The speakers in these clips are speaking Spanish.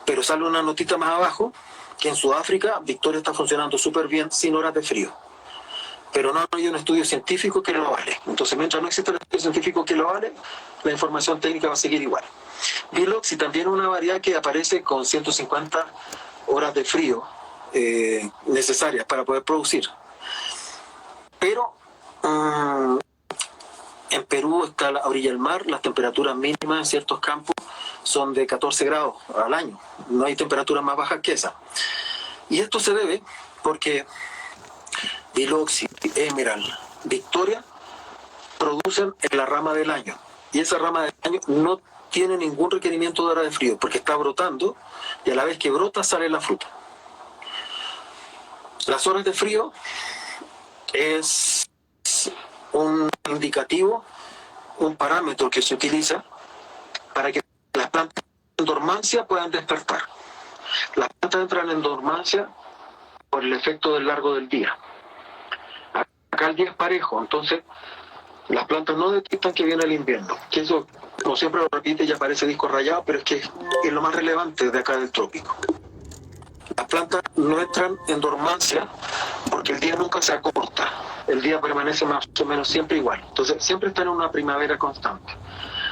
Pero sale una notita más abajo que en Sudáfrica Victoria está funcionando súper bien sin horas de frío. Pero no hay un estudio científico que lo vale. Entonces, mientras no existe un estudio científico que lo vale, la información técnica va a seguir igual. Biloxi también es una variedad que aparece con 150 horas de frío necesarias para poder producir. Pero en Perú está a orilla del mar, las temperaturas mínimas en ciertos campos son de 14 grados al año. No hay temperaturas más bajas que esa. Y esto se debe porque Biloxi, Emerald, Victoria producen en la rama del año. Y esa rama del año no tiene ningún requerimiento de hora de frío porque está brotando y a la vez que brota sale la fruta. Las horas de frío es un indicativo, un parámetro que se utiliza para que las plantas en dormancia puedan despertar. Las plantas entran en dormancia por el efecto del largo del día. Acá el día es parejo, entonces las plantas no detectan que viene el invierno. Que eso, como siempre lo repite, ya parece disco rayado, pero es que es lo más relevante de acá del trópico. Las plantas no entran en dormancia porque el día nunca se acorta. El día permanece más o menos siempre igual. Entonces siempre está en una primavera constante.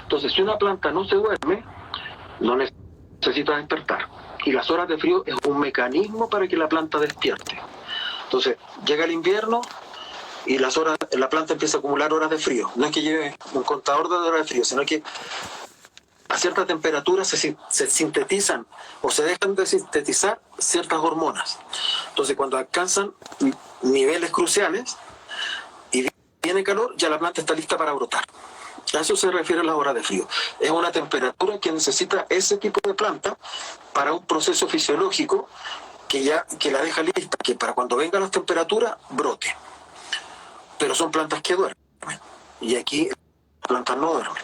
Entonces si una planta no se duerme, no necesita despertar. Y las horas de frío es un mecanismo para que la planta despierte. Entonces llega el invierno y la planta empieza a acumular horas de frío. No es que lleve un contador de horas de frío, sino que a cierta temperatura se sintetizan o se dejan de sintetizar ciertas hormonas. Entonces cuando alcanzan niveles cruciales y viene calor, ya la planta está lista para brotar. A eso se refiere a las horas de frío. Es una temperatura que necesita ese tipo de planta para un proceso fisiológico que la deja lista, que para cuando vengan las temperaturas brote. Pero son plantas que duermen. Y aquí las plantas no duermen.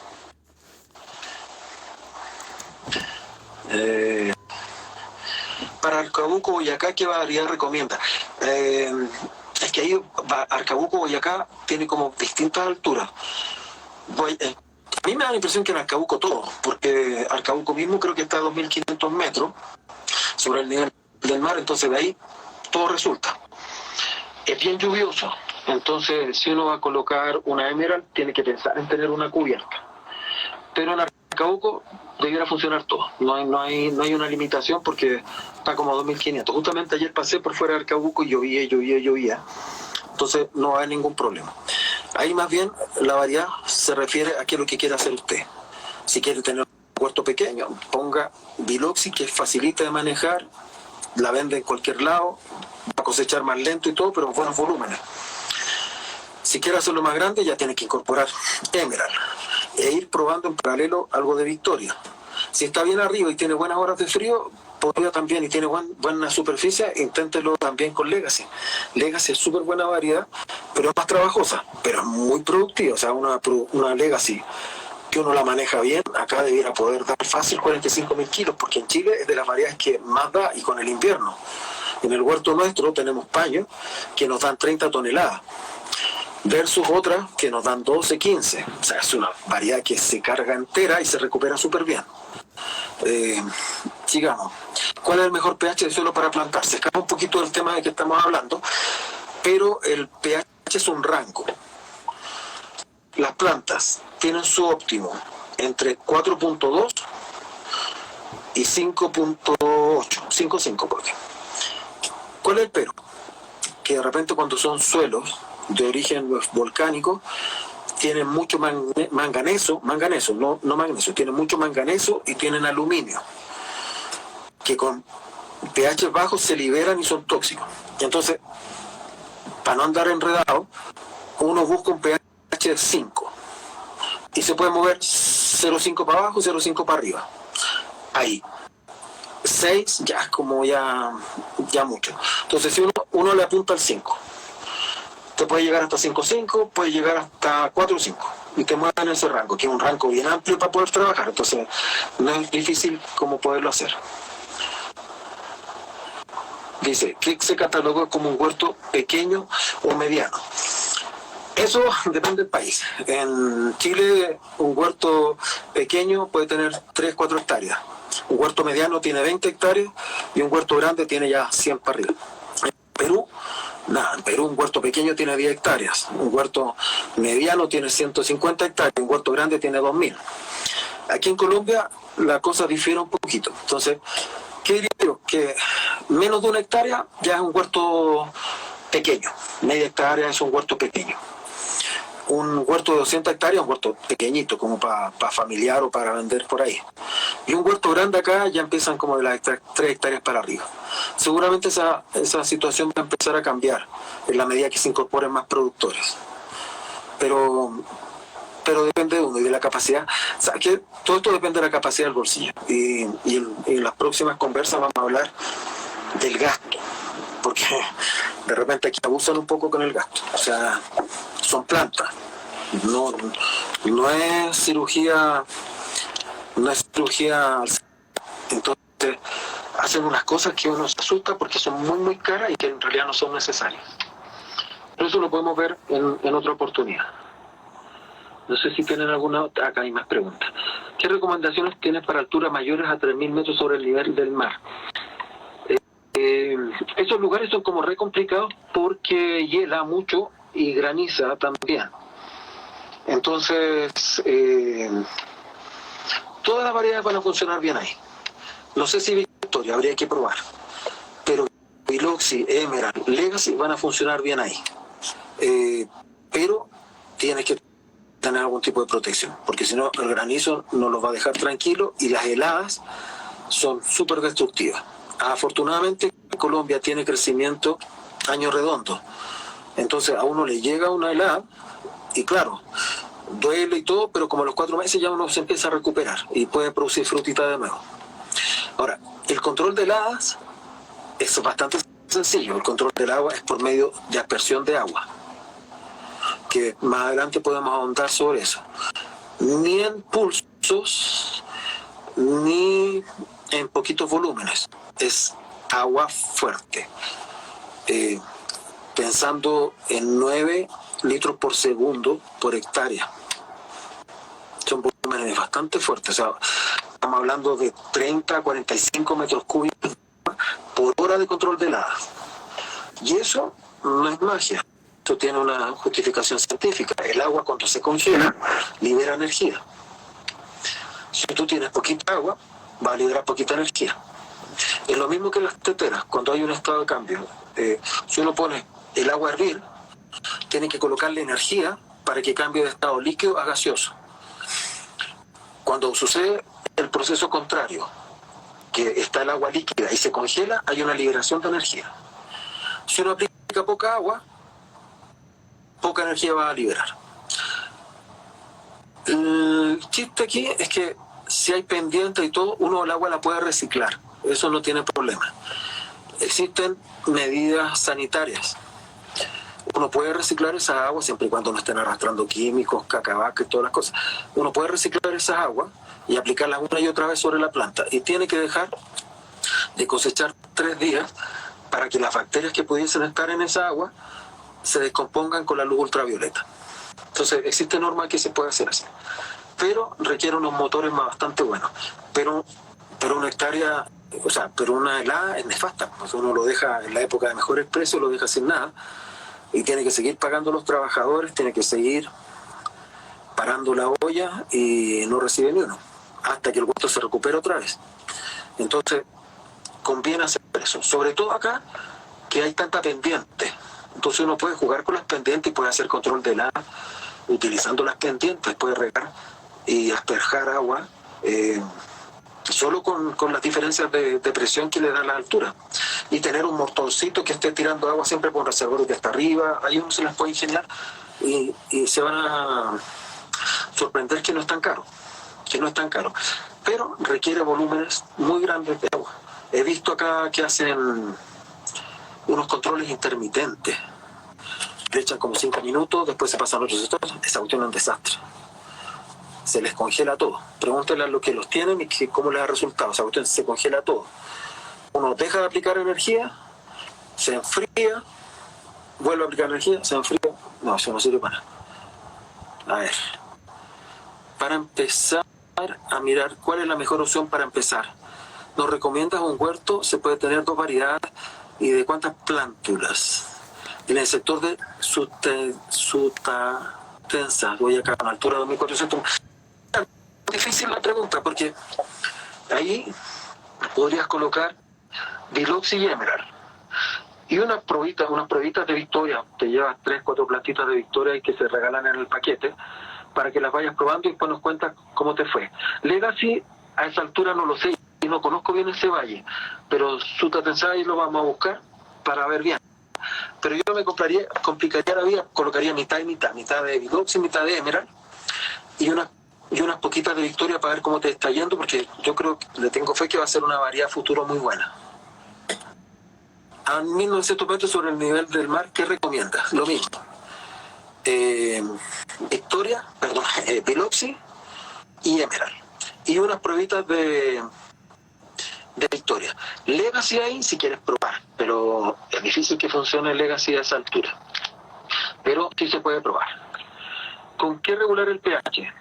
Para Arcabuco, Boyacá, ¿qué variedad recomienda? Es que ahí Arcabuco, Boyacá tiene como distintas alturas. A mí me da la impresión que en Arcabuco todo, porque Arcabuco mismo creo que está a 2.500 metros sobre el nivel del mar, entonces de ahí todo resulta. Es bien lluvioso, entonces si uno va a colocar una Emerald tiene que pensar en tener una cubierta. Pero en Arcabuco debiera funcionar todo, no hay una limitación porque está como a 2.500. Justamente ayer pasé por fuera de Arcabuco y llovía, entonces no hay ningún problema. Ahí más bien la variedad se refiere a qué es lo que quiere hacer usted. Si quiere tener un huerto pequeño, ponga Biloxi, que es facilita de manejar, la vende en cualquier lado, va a cosechar más lento y todo, pero buenos volúmenes. Si quiere hacerlo más grande, ya tiene que incorporar Emerald e ir probando en paralelo algo de Victoria. Si está bien arriba y tiene buenas horas de frío, podría también, y tiene buena superficie, inténtelo también con Legacy. Legacy es súper buena variedad, pero es más trabajosa, pero es muy productiva. O sea, una Legacy que uno la maneja bien, acá debiera poder dar fácil 45.000 kilos, porque en Chile es de las variedades que más da, y con el invierno. En el huerto nuestro tenemos paños que nos dan 30 toneladas, versus otras que nos dan 12, 15. O sea, es una variedad que se carga entera y se recupera súper bien. Sigamos. ¿Cuál es el mejor pH de suelo para plantar? Se escapa un poquito del tema de que estamos hablando, pero el pH es un rango. Las plantas tienen su óptimo entre 4.2 y 5.8, 5.5 porque. ¿Cuál es el pero? Que de repente cuando son suelos de origen volcánico, tienen mucho manganeso, no magnesio, tienen mucho manganeso y tienen aluminio, que con pH bajos se liberan y son tóxicos. Y entonces, para no andar enredado, uno busca un pH de 5 y se puede mover 0.5 para abajo, 0.5 para arriba. Ahí. 6 ya es como ya mucho. Entonces, si uno le apunta al 5, te puede llegar hasta 5.5, puede llegar hasta 4.5 y te mueven en ese rango, que es un rango bien amplio para poder trabajar. Entonces, no es difícil como poderlo hacer. Dice, ¿qué se cataloga como un huerto pequeño o mediano? Eso depende del país. En Chile, un huerto pequeño puede tener 3-4 hectáreas. Un huerto mediano tiene 20 hectáreas y un huerto grande tiene ya 100 para arriba. En Perú, nada, en Perú un huerto pequeño tiene 10 hectáreas, un huerto mediano tiene 150 hectáreas, un huerto grande tiene 2000. Aquí en Colombia la cosa difiere un poquito. Entonces, ¿qué diría yo? Que menos de 1 hectárea ya es un huerto pequeño, media hectárea es un huerto pequeño. Un huerto de 200 hectáreas, un huerto pequeñito, como para familiar o para vender por ahí. Y un huerto grande acá ya empiezan como de las 3 hectáreas para arriba. Seguramente esa situación va a empezar a cambiar en la medida que se incorporen más productores. Pero depende de uno y de la capacidad. O sea, que todo esto depende de la capacidad del bolsillo. Y en las próximas conversas vamos a hablar del gasto. Porque de repente aquí abusan un poco con el gasto. O sea, son plantas. No es cirugía. No es cirugía. Entonces, hacen unas cosas que uno se asusta porque son muy, muy caras y que en realidad no son necesarias. Pero eso lo podemos ver en otra oportunidad. No sé si tienen alguna otra. Acá hay más preguntas. ¿Qué recomendaciones tienes para alturas mayores a 3.000 metros sobre el nivel del mar? Esos lugares son como re complicados porque hiela mucho y graniza también. Entonces, todas las variedades van a funcionar bien ahí. No sé si Victoria, habría que probar. Pero Biloxi, Emerald, Legacy van a funcionar bien ahí. Pero tienes que tener algún tipo de protección, porque si no el granizo no los va a dejar tranquilos y las heladas son súper destructivas. Afortunadamente Colombia tiene crecimiento año redondo, entonces a uno le llega una helada y claro, duele y todo, pero como a los 4 meses ya uno se empieza a recuperar y puede producir frutita de nuevo. Ahora, el control de heladas es bastante sencillo. El control del agua es por medio de aspersión de agua, que más adelante podemos ahondar sobre eso. Ni en pulsos, ni en poquitos volúmenes. Es agua fuerte. Pensando en 9 litros por segundo por hectárea. Son volúmenes bastante fuertes. O sea, estamos hablando de 30 a 45 metros cúbicos por hora de control de helada. Y eso no es magia. Esto tiene una justificación científica. El agua cuando se congela libera energía. Si tú tienes poquita agua, va a liberar poquita energía. Es lo mismo que las teteras, cuando hay un estado de cambio. Si uno pone el agua a hervir, tiene que colocarle energía para que cambie de estado líquido a gaseoso. Cuando sucede el proceso contrario, que está el agua líquida y se congela, hay una liberación de energía. Si uno aplica poca agua, poca energía va a liberar. El chiste aquí es que si hay pendiente y todo, uno el agua la puede reciclar. Eso no tiene problema. Existen medidas sanitarias. Uno puede reciclar esas aguas siempre y cuando no estén arrastrando químicos, cacabaca y todas las cosas. Uno puede reciclar esas aguas y aplicarlas una y otra vez sobre la planta. Y tiene que dejar de cosechar 3 días para que las bacterias que pudiesen estar en esa agua se descompongan con la luz ultravioleta. Entonces, existe norma que se puede hacer así. Pero requiere unos motores bastante buenos. Pero una hectárea, o sea, pero una helada es nefasta. Pues uno lo deja en la época de mejores precios, lo deja sin nada. Y tiene que seguir pagando a los trabajadores, tiene que seguir parando la olla y no recibe ni uno. Hasta que el huerto se recupere otra vez. Entonces, conviene hacer eso. Sobre todo acá, que hay tanta pendiente. Entonces uno puede jugar con las pendientes y puede hacer control de helada utilizando las pendientes, puede regar y asperjar agua solo con las diferencias de presión que le da la altura, y tener un mortoncito que esté tirando agua siempre por reservorios de hasta arriba. Ahí uno se las puede ingeniar y se van a sorprender que no es tan caro, pero requiere volúmenes muy grandes de agua. He visto acá que hacen unos controles intermitentes, le echan como 5 minutos, después se pasan otros sectores. Esa cuestión es un desastre, se les congela todo. Pregúntenle a los que los tienen y cómo les ha resultado. Esa cuestión se congela todo. Uno deja de aplicar energía, se enfría, vuelve a aplicar energía, se enfría. No, eso no sirve para nada. A ver, para empezar a mirar cuál es la mejor opción para empezar. nos recomiendas un huerto, se puede tener 2 variedades y de cuántas plántulas. En el sector de Sutatensa, voy acá a una altura de 2400. Difícil la pregunta porque ahí podrías colocar Biloxi y Emerald. Y unas pruebitas de Victoria, te llevas 3, 4 plantitas de Victoria y que se regalan en el paquete para que las vayas probando y después nos cuentas cómo te fue. Legacy, a esa altura no lo sé y no conozco bien ese valle, pero Sutatensa ahí lo vamos a buscar para ver bien. Pero yo me complicaría la vida, colocaría mitad y mitad de Biloxi, mitad de Emerald y unas poquitas de Victoria para ver cómo te está yendo, porque yo creo que le tengo fe que va a ser una variedad futuro muy buena. A 1900 metros sobre el nivel del mar, ¿qué recomiendas? Lo mismo. Biloxi y Emerald. Y unas pruebitas de Victoria. Legacy ahí si quieres probar, pero es difícil que funcione Legacy a esa altura. Pero sí se puede probar. ¿Con qué regular el pH?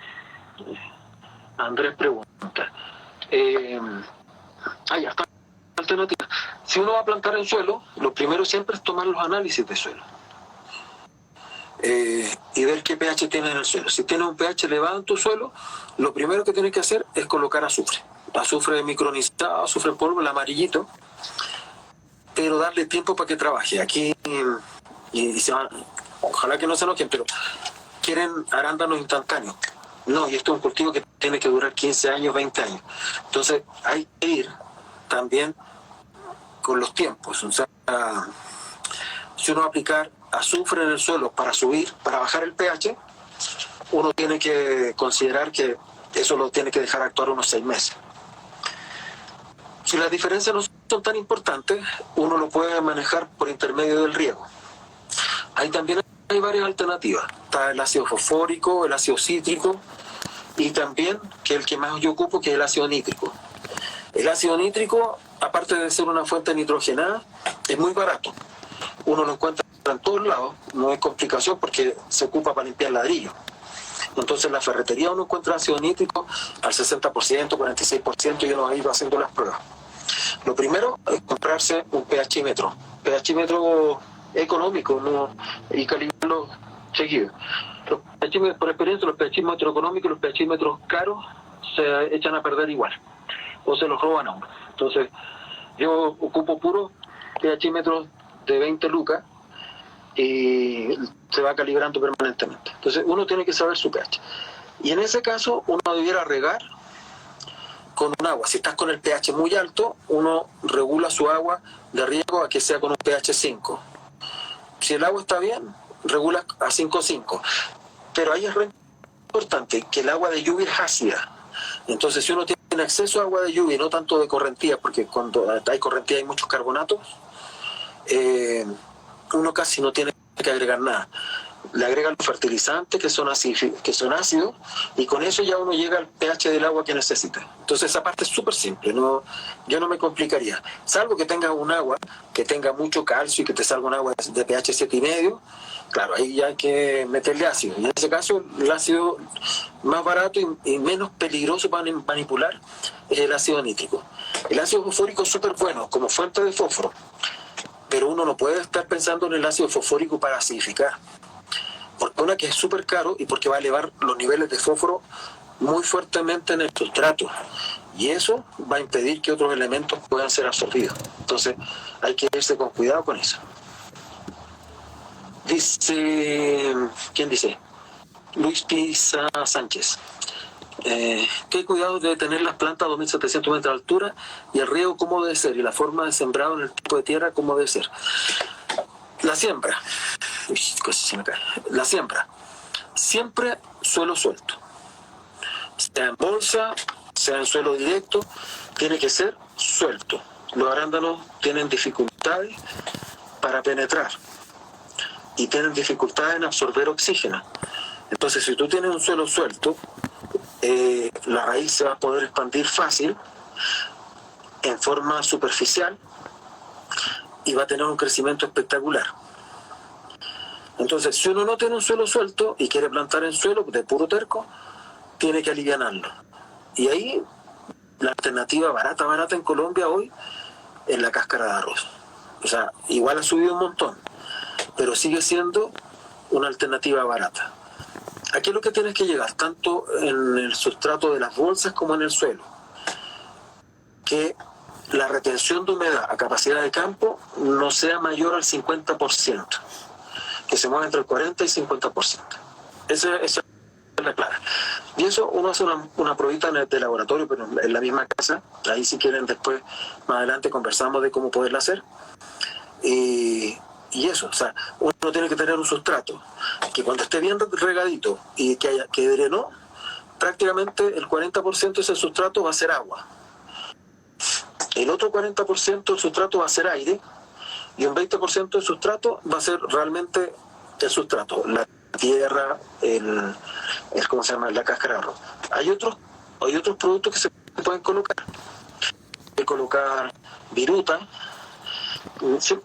Andrés pregunta. Ya está. Alternativa. Si uno va a plantar en suelo, lo primero siempre es tomar los análisis de suelo. Y ver qué pH tiene en el suelo. Si tienes un pH elevado en tu suelo, lo primero que tienes que hacer es colocar azufre. Azufre micronizado, azufre en polvo, el amarillito, pero darle tiempo para que trabaje. Aquí, ojalá que no se enojen, pero quieren arándanos instantáneos. No, y esto es un cultivo que tiene que durar 15 años, 20 años. Entonces hay que ir también con los tiempos. O sea, si uno va a aplicar azufre en el suelo para bajar el pH, uno tiene que considerar que eso lo tiene que dejar actuar unos 6 meses. Si las diferencias no son tan importantes, uno lo puede manejar por intermedio del riego. Ahí también hay varias alternativas. Está el ácido fosfórico, el ácido cítrico y también, que es el que más yo ocupo, que es el ácido nítrico. El ácido nítrico, aparte de ser una fuente nitrogenada, es muy barato. Uno lo encuentra en todos lados, no es complicación porque se ocupa para limpiar ladrillo. Entonces en la ferretería uno encuentra ácido nítrico al 60%, 46% y uno ahí va haciendo las pruebas. Lo primero es comprarse un pHímetro económico, ¿no? Y calibrarlo seguido. Por experiencia, los pHímetros económicos y los pHímetros caros se echan a perder igual o se los roban a uno. Entonces yo ocupo puro pHímetros de 20 lucas y se va calibrando permanentemente. Entonces uno tiene que saber su pH. Y en ese caso uno debiera regar con un agua. Si estás con el pH muy alto, uno regula su agua de riego a que sea con un pH 5. Si el agua está bien, regula a 5,5. Pero ahí es re importante que el agua de lluvia es ácida. Entonces si uno tiene acceso a agua de lluvia y no tanto de correntía, porque cuando hay correntía hay muchos carbonatos, uno casi no tiene que agregar nada. Le agregan los fertilizantes que son ácidos y con eso ya uno llega al pH del agua que necesita. Entonces esa parte es súper simple, yo no me complicaría. Salvo que tengas un agua que tenga mucho calcio y que te salga un agua de pH 7,5, claro, ahí ya hay que meterle ácido. Y en ese caso el ácido más barato y menos peligroso para manipular es el ácido nítrico. El ácido fosfórico es súper bueno como fuente de fósforo, pero uno no puede estar pensando en el ácido fosfórico para acidificar. Porque una que es súper caro y porque va a elevar los niveles de fósforo muy fuertemente en el sustrato. Y eso va a impedir que otros elementos puedan ser absorbidos. Entonces hay que irse con cuidado con eso. ¿Quién dice? Luis Pisa Sánchez. ¿Qué cuidado debe tener las plantas a 2.700 metros de altura y el riego cómo debe ser? Y la forma de sembrado en el tipo de tierra cómo debe ser. La siembra. La siembra. Siempre suelo suelto. Sea en bolsa, sea en suelo directo, tiene que ser suelto. Los arándanos tienen dificultades para penetrar y tienen dificultades en absorber oxígeno. Entonces, si tú tienes un suelo suelto, la raíz se va a poder expandir fácil, en forma superficial, y va a tener un crecimiento espectacular. Entonces, si uno no tiene un suelo suelto y quiere plantar en suelo de puro terco, tiene que alivianarlo. Y ahí la alternativa barata en Colombia hoy es la cáscara de arroz. O sea, igual ha subido un montón, pero sigue siendo una alternativa barata. Aquí es lo que tienes que llegar, tanto en el sustrato de las bolsas como en el suelo, que la retención de humedad a capacidad de campo no sea mayor al 50%, que se mueva entre el 40 y 50%. Esa es la clara. Y eso uno hace una probita en el de laboratorio, pero en la misma casa. Ahí si quieren después, más adelante, conversamos de cómo poderla hacer. Y eso, o sea, uno tiene que tener un sustrato que cuando esté bien regadito y que drenó, prácticamente el 40% de ese sustrato va a ser agua. El otro 40% del sustrato va a ser aire y un 20% del sustrato va a ser realmente el sustrato, la tierra, ¿cómo se llama? La cáscara de arroz. Hay otros productos que se pueden colocar. Hay que colocar viruta.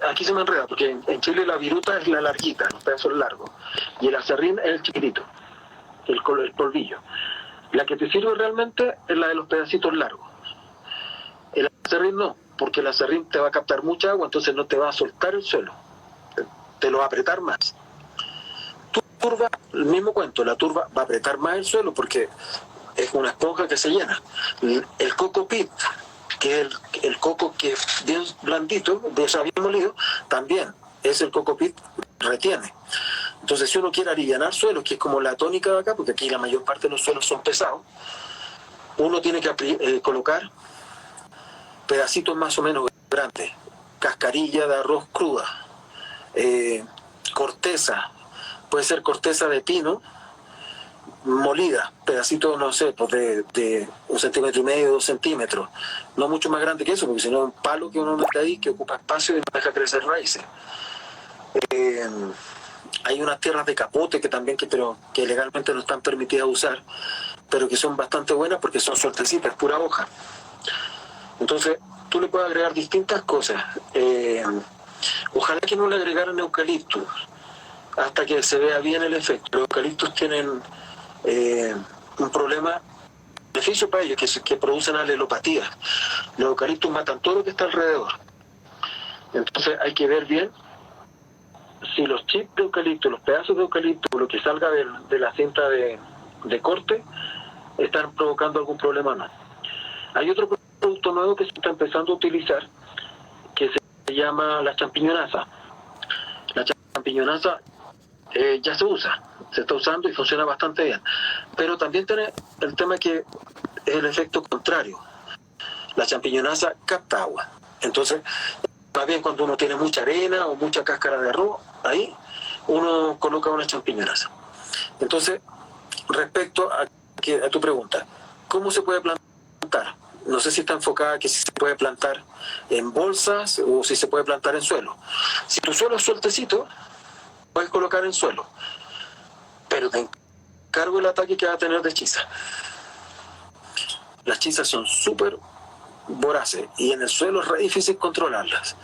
Aquí se me enreda, porque en Chile la viruta es la larguita, los pedazos largos, y el acerrín es el chiquitito, el polvillo. La que te sirve realmente es la de los pedacitos largos. El acerrín no, porque el acerrín te va a captar mucha agua, entonces no te va a soltar el suelo, te lo va a apretar más. Turba, el mismo cuento, la turba va a apretar más el suelo porque es una esponja que se llena. El coco pit, que es el coco que es bien blandito, bien molido, también es el coco pit, retiene. Entonces, si uno quiere alivianar suelos, que es como la tónica de acá, porque aquí la mayor parte de los suelos son pesados, uno tiene que colocar pedacitos más o menos grandes, cascarilla de arroz cruda, corteza, puede ser corteza de pino, molida, pedacitos, no sé, pues de 1,5 centímetros, 2 centímetros, no mucho más grande que eso, porque si no es un palo que uno mete ahí que ocupa espacio y no deja crecer raíces. Hay unas tierras de capote que también pero que legalmente no están permitidas usar, pero que son bastante buenas porque son suertecitas, pura hoja. Entonces, tú le puedes agregar distintas cosas. Ojalá que no le agregaran eucaliptus hasta que se vea bien el efecto. Los eucaliptus tienen un problema, beneficio para ellos, que producen alelopatías. Los eucaliptus matan todo lo que está alrededor. Entonces hay que ver bien si los chips de eucalipto, los pedazos de eucalipto, lo que salga de la cinta de corte, están provocando algún problema o no. Hay otro producto nuevo que se está empezando a utilizar, que se llama la champiñonaza. La champiñonaza ya se está usando y funciona bastante bien. Pero también tiene el tema que es el efecto contrario. La champiñonaza capta agua. Entonces, más bien cuando uno tiene mucha arena o mucha cáscara de arroz, ahí uno coloca una champiñonaza. Entonces, respecto a tu pregunta, ¿cómo se puede plantar? No sé si está enfocada que si se puede plantar en bolsas o si se puede plantar en suelo. Si tu suelo es sueltecito, puedes colocar en suelo, pero te encargo el ataque que va a tener de chiza. Las chizas son súper voraces y en el suelo es re difícil controlarlas,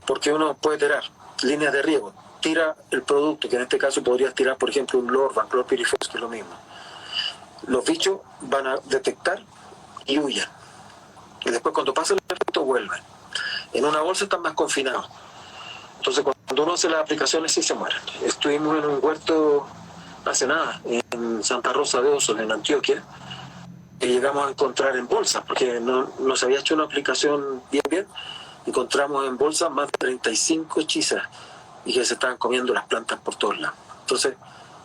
porque uno puede tirar líneas de riego, tira el producto, que en este caso podrías tirar, por ejemplo, un Lorban, clorpirifos, que es lo mismo. Los bichos van a detectar y huyen. Y después cuando pasa el efecto vuelven. En una bolsa están más confinados. Entonces cuando uno hace las aplicaciones sí se mueren. Estuvimos en un huerto hace nada, en Santa Rosa de Osos, en Antioquia, y llegamos a encontrar en bolsas, porque no se había hecho una aplicación bien, encontramos en bolsas más de 35 chizas y que se estaban comiendo las plantas por todos lados. Entonces,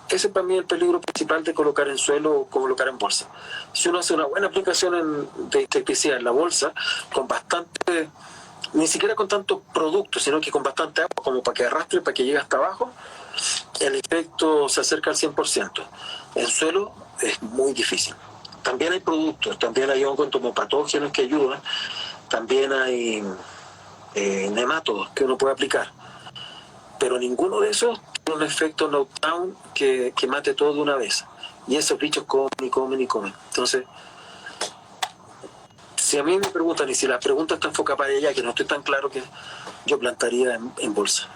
ese para mí es el peligro principal de colocar en suelo o colocar en bolsa. Si uno hace una buena aplicación de insecticida en la bolsa, con bastante, ni siquiera con tanto producto, sino que con bastante agua, como para que arrastre, para que llegue hasta abajo, el efecto se acerca al 100%. En suelo es muy difícil. También hay productos, también hay hongos entomopatógenos que ayudan, también hay nemátodos que uno puede aplicar, pero ninguno de esos tiene un efecto knockdown que mate todo de una vez, y esos bichos comen y comen y comen. Entonces, si a mí me preguntan, y si la pregunta está enfocada para allá, que no estoy tan claro, que yo plantaría en bolsa.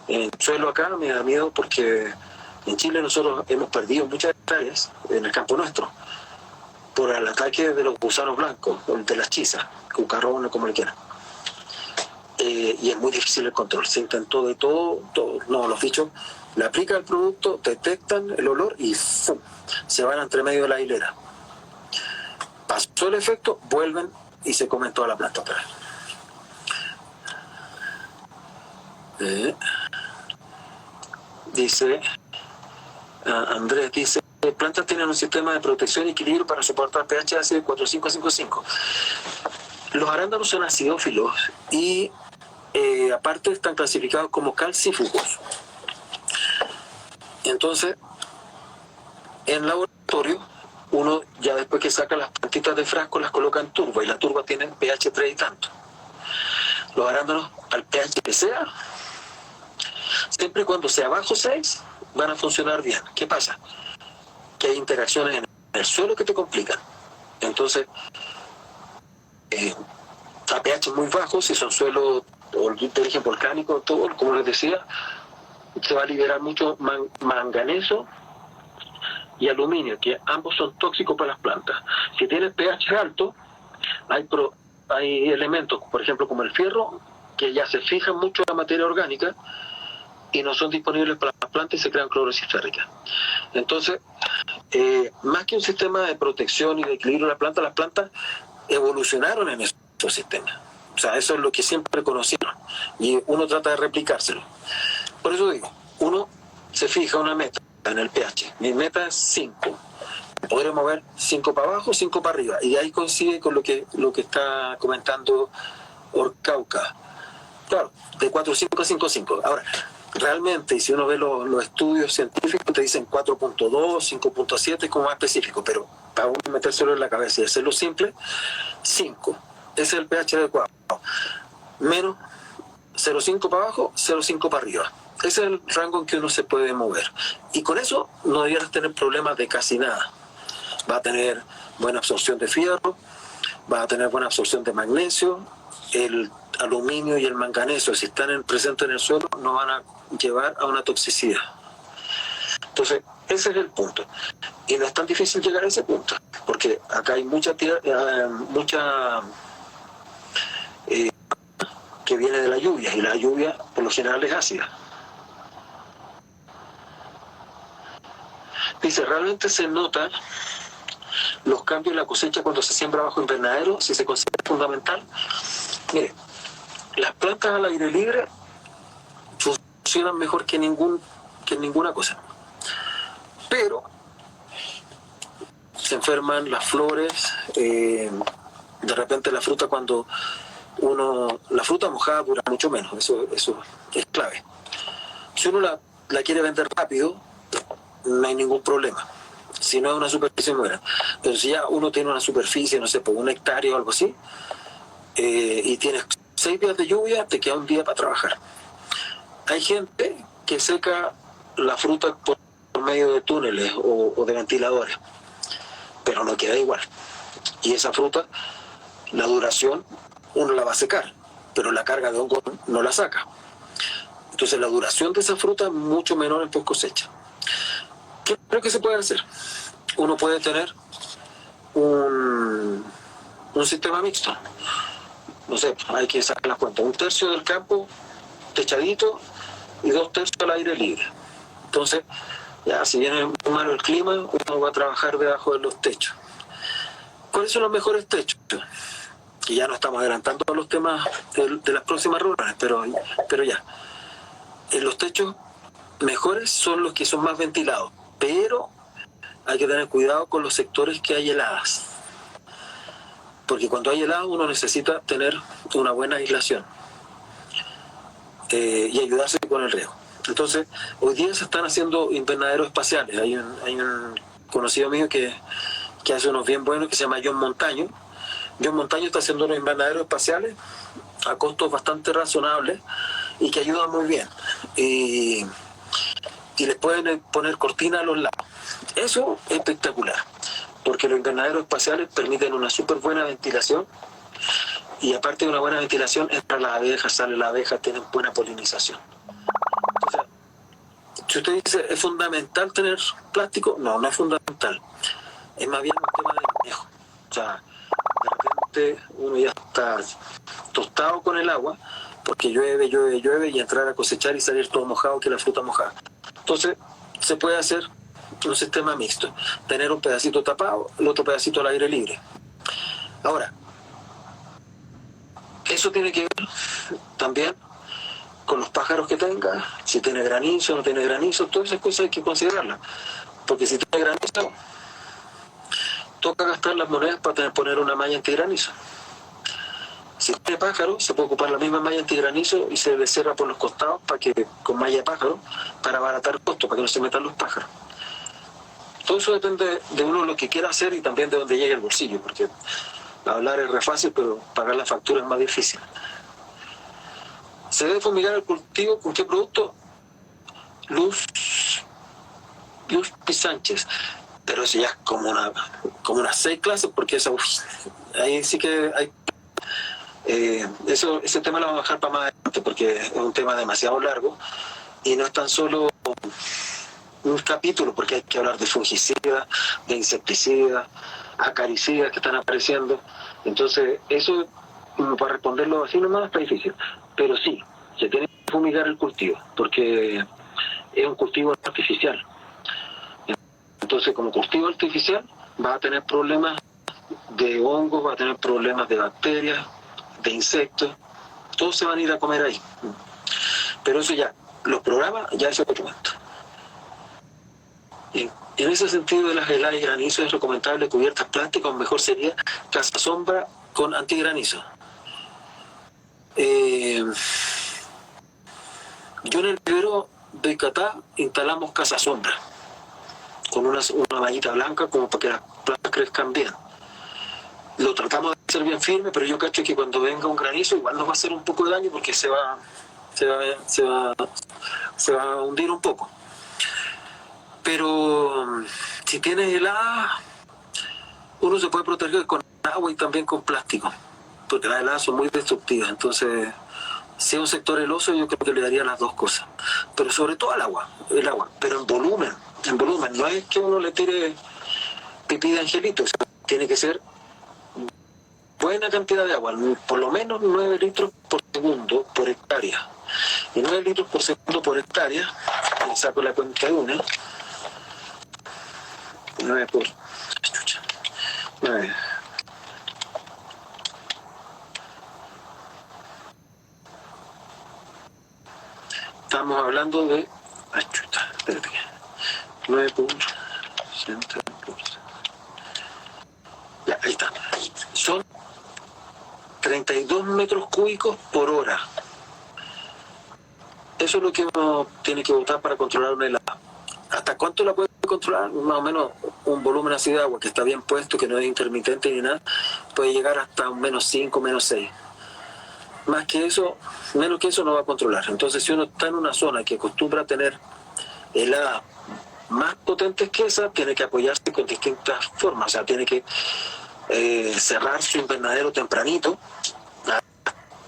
En el suelo acá me da miedo porque en Chile nosotros hemos perdido muchas hectáreas en el campo nuestro, por el ataque de los gusanos blancos, de las chisas, cucarrones, como le quieran. Y es muy difícil el control. Se intentó de todo. No, los bichos le aplican el producto, detectan el olor y ¡fum!, se van entre medio de la hilera. Pasó el efecto, vuelven y se comen toda la planta otra vez. Dice Andrés, dice: plantas tienen un sistema de protección y equilibrio para soportar pH ácido de 4,555. Los arándanos son acidófilos y aparte están clasificados como calcífugos. Entonces, en laboratorio, uno ya después que saca las plantitas de frasco las coloca en turba, y la turba tiene pH 3 y tanto. Los arándanos al pH que sea, siempre y cuando sea bajo 6, van a funcionar bien. ¿Qué pasa? Que hay interacciones en el suelo que te complican. Entonces, a pH muy bajo, si son suelos de origen volcánico, todo, como les decía, se va a liberar mucho manganeso y aluminio, que ambos son tóxicos para las plantas. Si tienes pH alto, hay elementos, por ejemplo, como el fierro, que ya se fijan mucho en la materia orgánica y no son disponibles para las plantas y se crean clorosis férrica. Entonces, más que un sistema de protección y de equilibrio de las plantas evolucionaron en esos sistemas. O sea, eso es lo que siempre conocieron y uno trata de replicárselo. Por eso digo, uno se fija una meta en el pH. Mi meta es 5. Podré mover 5 para abajo, 5 para arriba. Y ahí coincide con lo que está comentando Orcauca. Claro, de 4,5 a 5,5. Ahora, realmente, y si uno ve los estudios científicos, te dicen 4,2, 5,7, es como más específico, pero para uno metérselo en la cabeza y hacerlo simple, 5. Ese es el pH adecuado. Menos 0,5 para abajo, 0,5 para arriba. Ese es el rango en que uno se puede mover. Y con eso no debieras tener problemas de casi nada. Va a tener buena absorción de fierro, va a tener buena absorción de magnesio, el aluminio y el manganeso, si están presentes en el suelo, no van a llevar a una toxicidad. Entonces, ese es el punto. Y no es tan difícil llegar a ese punto, porque acá hay mucha que viene de la lluvia, y la lluvia por lo general es ácida. Dice, realmente se notan los cambios en la cosecha cuando se siembra bajo invernadero, si se considera fundamental. Mire, las plantas al aire libre funcionan mejor que ninguna cosa. Pero se enferman las flores, de repente la fruta la fruta mojada dura mucho menos, eso es clave. Si uno la quiere vender rápido, no hay ningún problema. Si no es una superficie muy grande. Pero si ya uno tiene una superficie, no sé, por 1 hectárea o algo así, y tienes 6 días de lluvia, te queda un día para trabajar. Hay gente que seca la fruta por medio de túneles o de ventiladores, pero no queda igual. Y esa fruta, la duración, uno la va a secar, pero la carga de hongo no la saca. Entonces la duración de esa fruta es mucho menor en post cosecha. ¿Qué creo que se puede hacer? Uno puede tener un sistema mixto. No sé, hay que sacar las cuentas. 1/3 del campo techadito y 2/3 al aire libre. Entonces, ya si viene malo el clima, uno va a trabajar debajo de los techos. ¿Cuáles son los mejores techos? Que ya no estamos adelantando los temas de las próximas reuniones, pero ya. Los techos mejores son los que son más ventilados, pero hay que tener cuidado con los sectores que hay heladas, porque cuando hay heladas uno necesita tener una buena aislación y ayudarse con el riego. Entonces, hoy día se están haciendo invernaderos espaciales. Hay un conocido mío que hace unos bien buenos, que se llama John Montaño. John Montaño está haciendo unos invernaderos espaciales a costos bastante razonables y que ayudan muy bien. Y les pueden poner cortina a los lados. Eso es espectacular, porque los invernaderos espaciales permiten una súper buena ventilación, y aparte de una buena ventilación, entran las abejas, salen las abejas, tienen buena polinización. Entonces, si usted dice, ¿es fundamental tener plástico? No, no es fundamental. Es más bien un tema de manejo. O sea, de repente uno ya está tostado con el agua, porque llueve, llueve, llueve, y entrar a cosechar y salir todo mojado, que la fruta mojada. Entonces, se puede hacer un sistema mixto, tener un pedacito tapado, el otro pedacito al aire libre. Ahora, eso tiene que ver también con los pájaros que tenga, si tiene granizo, no tiene granizo, todas esas cosas hay que considerarlas. Porque si tiene granizo, toca gastar las monedas para poner una malla antigranizo. Si tiene pájaro, se puede ocupar la misma malla antigranizo y se le cierra por los costados para que, con malla de pájaro, para abaratar costos, para que no se metan los pájaros. Todo eso depende de uno lo que quiera hacer y también de dónde llegue el bolsillo, porque hablar es re fácil, pero pagar la factura es más difícil. ¿Se debe fumigar el cultivo con qué producto? Luz Sánchez. Pero eso ya es como unas 6 clases, porque esa, ahí sí que hay... ese tema lo vamos a dejar para más adelante, porque es un tema demasiado largo y no es tan solo un capítulo, porque hay que hablar de fungicidas, de insecticidas, acaricidas que están apareciendo. Entonces, eso, para responderlo así nomás, está difícil. Pero sí, se tiene que fumigar el cultivo, porque es un cultivo artificial. Entonces, como cultivo artificial, va a tener problemas de hongos, va a tener problemas de bacterias, de insectos, todos se van a ir a comer ahí. Pero eso ya, los programas, ya es otro momento. En ese sentido de las heladas y granizo es recomendable cubiertas plásticas, o mejor sería casa sombra con antigranizo. Yo en el vivero de Catá instalamos casa sombra con una mallita blanca como para que las plantas crezcan bien. Lo tratamos de hacer bien firme, pero yo cacho que cuando venga un granizo igual nos va a hacer un poco de daño, porque se va a hundir un poco. Pero si tienes helada, uno se puede proteger con agua y también con plástico, porque las heladas son muy destructivas. Entonces, si es un sector heloso, yo creo que le daría las dos cosas, pero sobre todo el agua, pero en volumen, no es que uno le tire pipí de angelito, o sea, tiene que ser buena cantidad de agua, por lo menos 9 litros por segundo por hectárea. Y 9 litros por segundo por hectárea, saco la cuenta de una, 9 por... 9. Estamos hablando de... espérate. 9 por... Ya, ahí está. Son 32 metros cúbicos por hora. Eso es lo que uno tiene que botar para controlar una helada. ¿Hasta cuánto la puede controlar? Más o menos un volumen así de agua que está bien puesto, que no es intermitente ni nada, puede llegar hasta un -5, -6. Más que eso, menos que eso no va a controlar. Entonces, si uno está en una zona que acostumbra a tener heladas más potentes que esa, tiene que apoyarse con distintas formas. O sea, tiene que cerrar su invernadero tempranito, a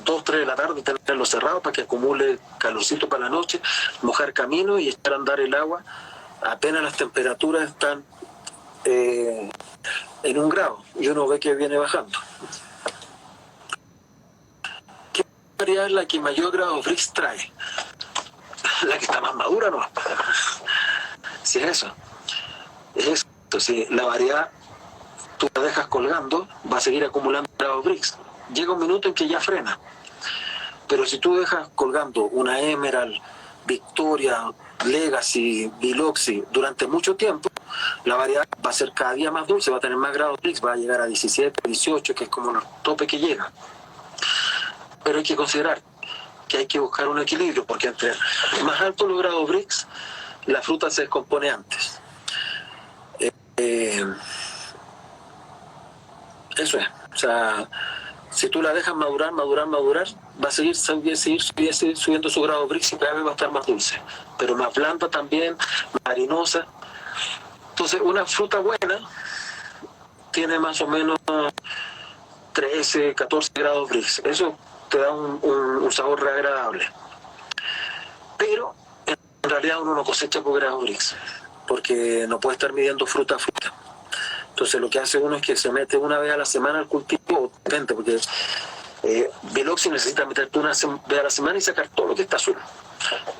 2, 3 de la tarde, tenerlo cerrado para que acumule calorcito para la noche, mojar camino y echar a andar el agua apenas las temperaturas están en 1 grado y uno ve que viene bajando. ¿Qué variedad es la que mayor grado Brix trae? La que está más madura, ¿no? Si es eso. Es eso. Si la variedad tú la dejas colgando, va a seguir acumulando grados Brix. Llega un minuto en que ya frena. Pero si tú dejas colgando una Emerald, Victoria, Legacy, Biloxi durante mucho tiempo, la variedad va a ser cada día más dulce, va a tener más grados Brix, va a llegar a 17, 18, que es como el tope que llega. Pero hay que considerar que hay que buscar un equilibrio, porque entre más altos los grados Brix, la fruta se descompone antes. Eso es. O sea, si tú la dejas madurar, va a seguir subiendo su grado Brix y cada vez va a estar más dulce, pero más blanda también, más harinosa. Entonces, una fruta buena tiene más o menos 13, 14 grados Brix. Eso te da un sabor re agradable. Pero en realidad uno no cosecha por grados Brix, porque no puede estar midiendo fruta a fruta. Entonces lo que hace uno es que se mete una vez a la semana al cultivo, depende, porque Veloxi necesita meterte una vez a la semana y sacar todo lo que está azul.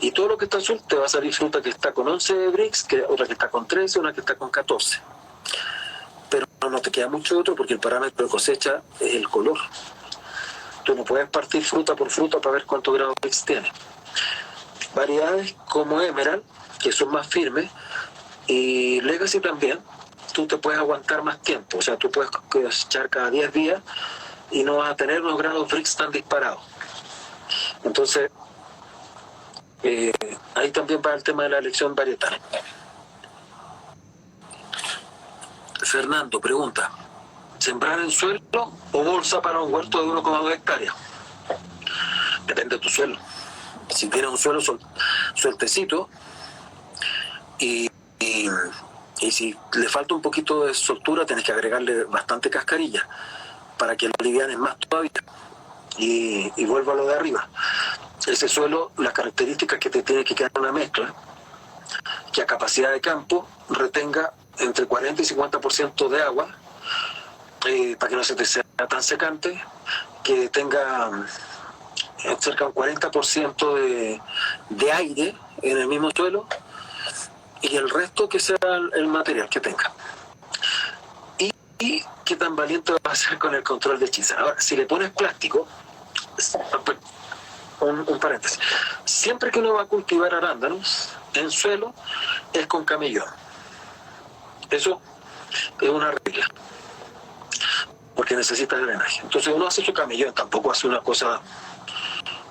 Y todo lo que está azul te va a salir fruta que está con 11 Brix, otra que está con 13, una que está con 14. Pero no te queda mucho otro porque el parámetro de cosecha es el color. Tú no puedes partir fruta por fruta para ver cuántos grados Brix tiene. Variedades como Emerald, que son más firmes, y Legacy también, tú te puedes aguantar más tiempo. O sea, tú puedes cosechar cada 10 días y no vas a tener los grados Brix tan disparados. Entonces, ahí también va el tema de la elección varietal. Fernando pregunta, ¿sembrar en suelo o bolsa para un huerto de 1,2 hectáreas? Depende de tu suelo. Si tienes un suelo sueltecito y si le falta un poquito de soltura, tienes que agregarle bastante cascarilla para que lo alivianes más todavía. Y vuelvo a lo de arriba. Ese suelo, las características que te tiene que quedar una mezcla que a capacidad de campo retenga entre 40 y 50% de agua, para que no se te sea tan secante, que tenga cerca de un 40% de aire en el mismo suelo, y el resto que sea el material que tenga. Y qué tan valiente va a ser con el control de hechiza. Ahora, si le pones plástico, un paréntesis, siempre que uno va a cultivar arándanos en suelo es con camellón. Eso es una regla, porque necesita drenaje. Entonces uno hace su camellón, tampoco hace una cosa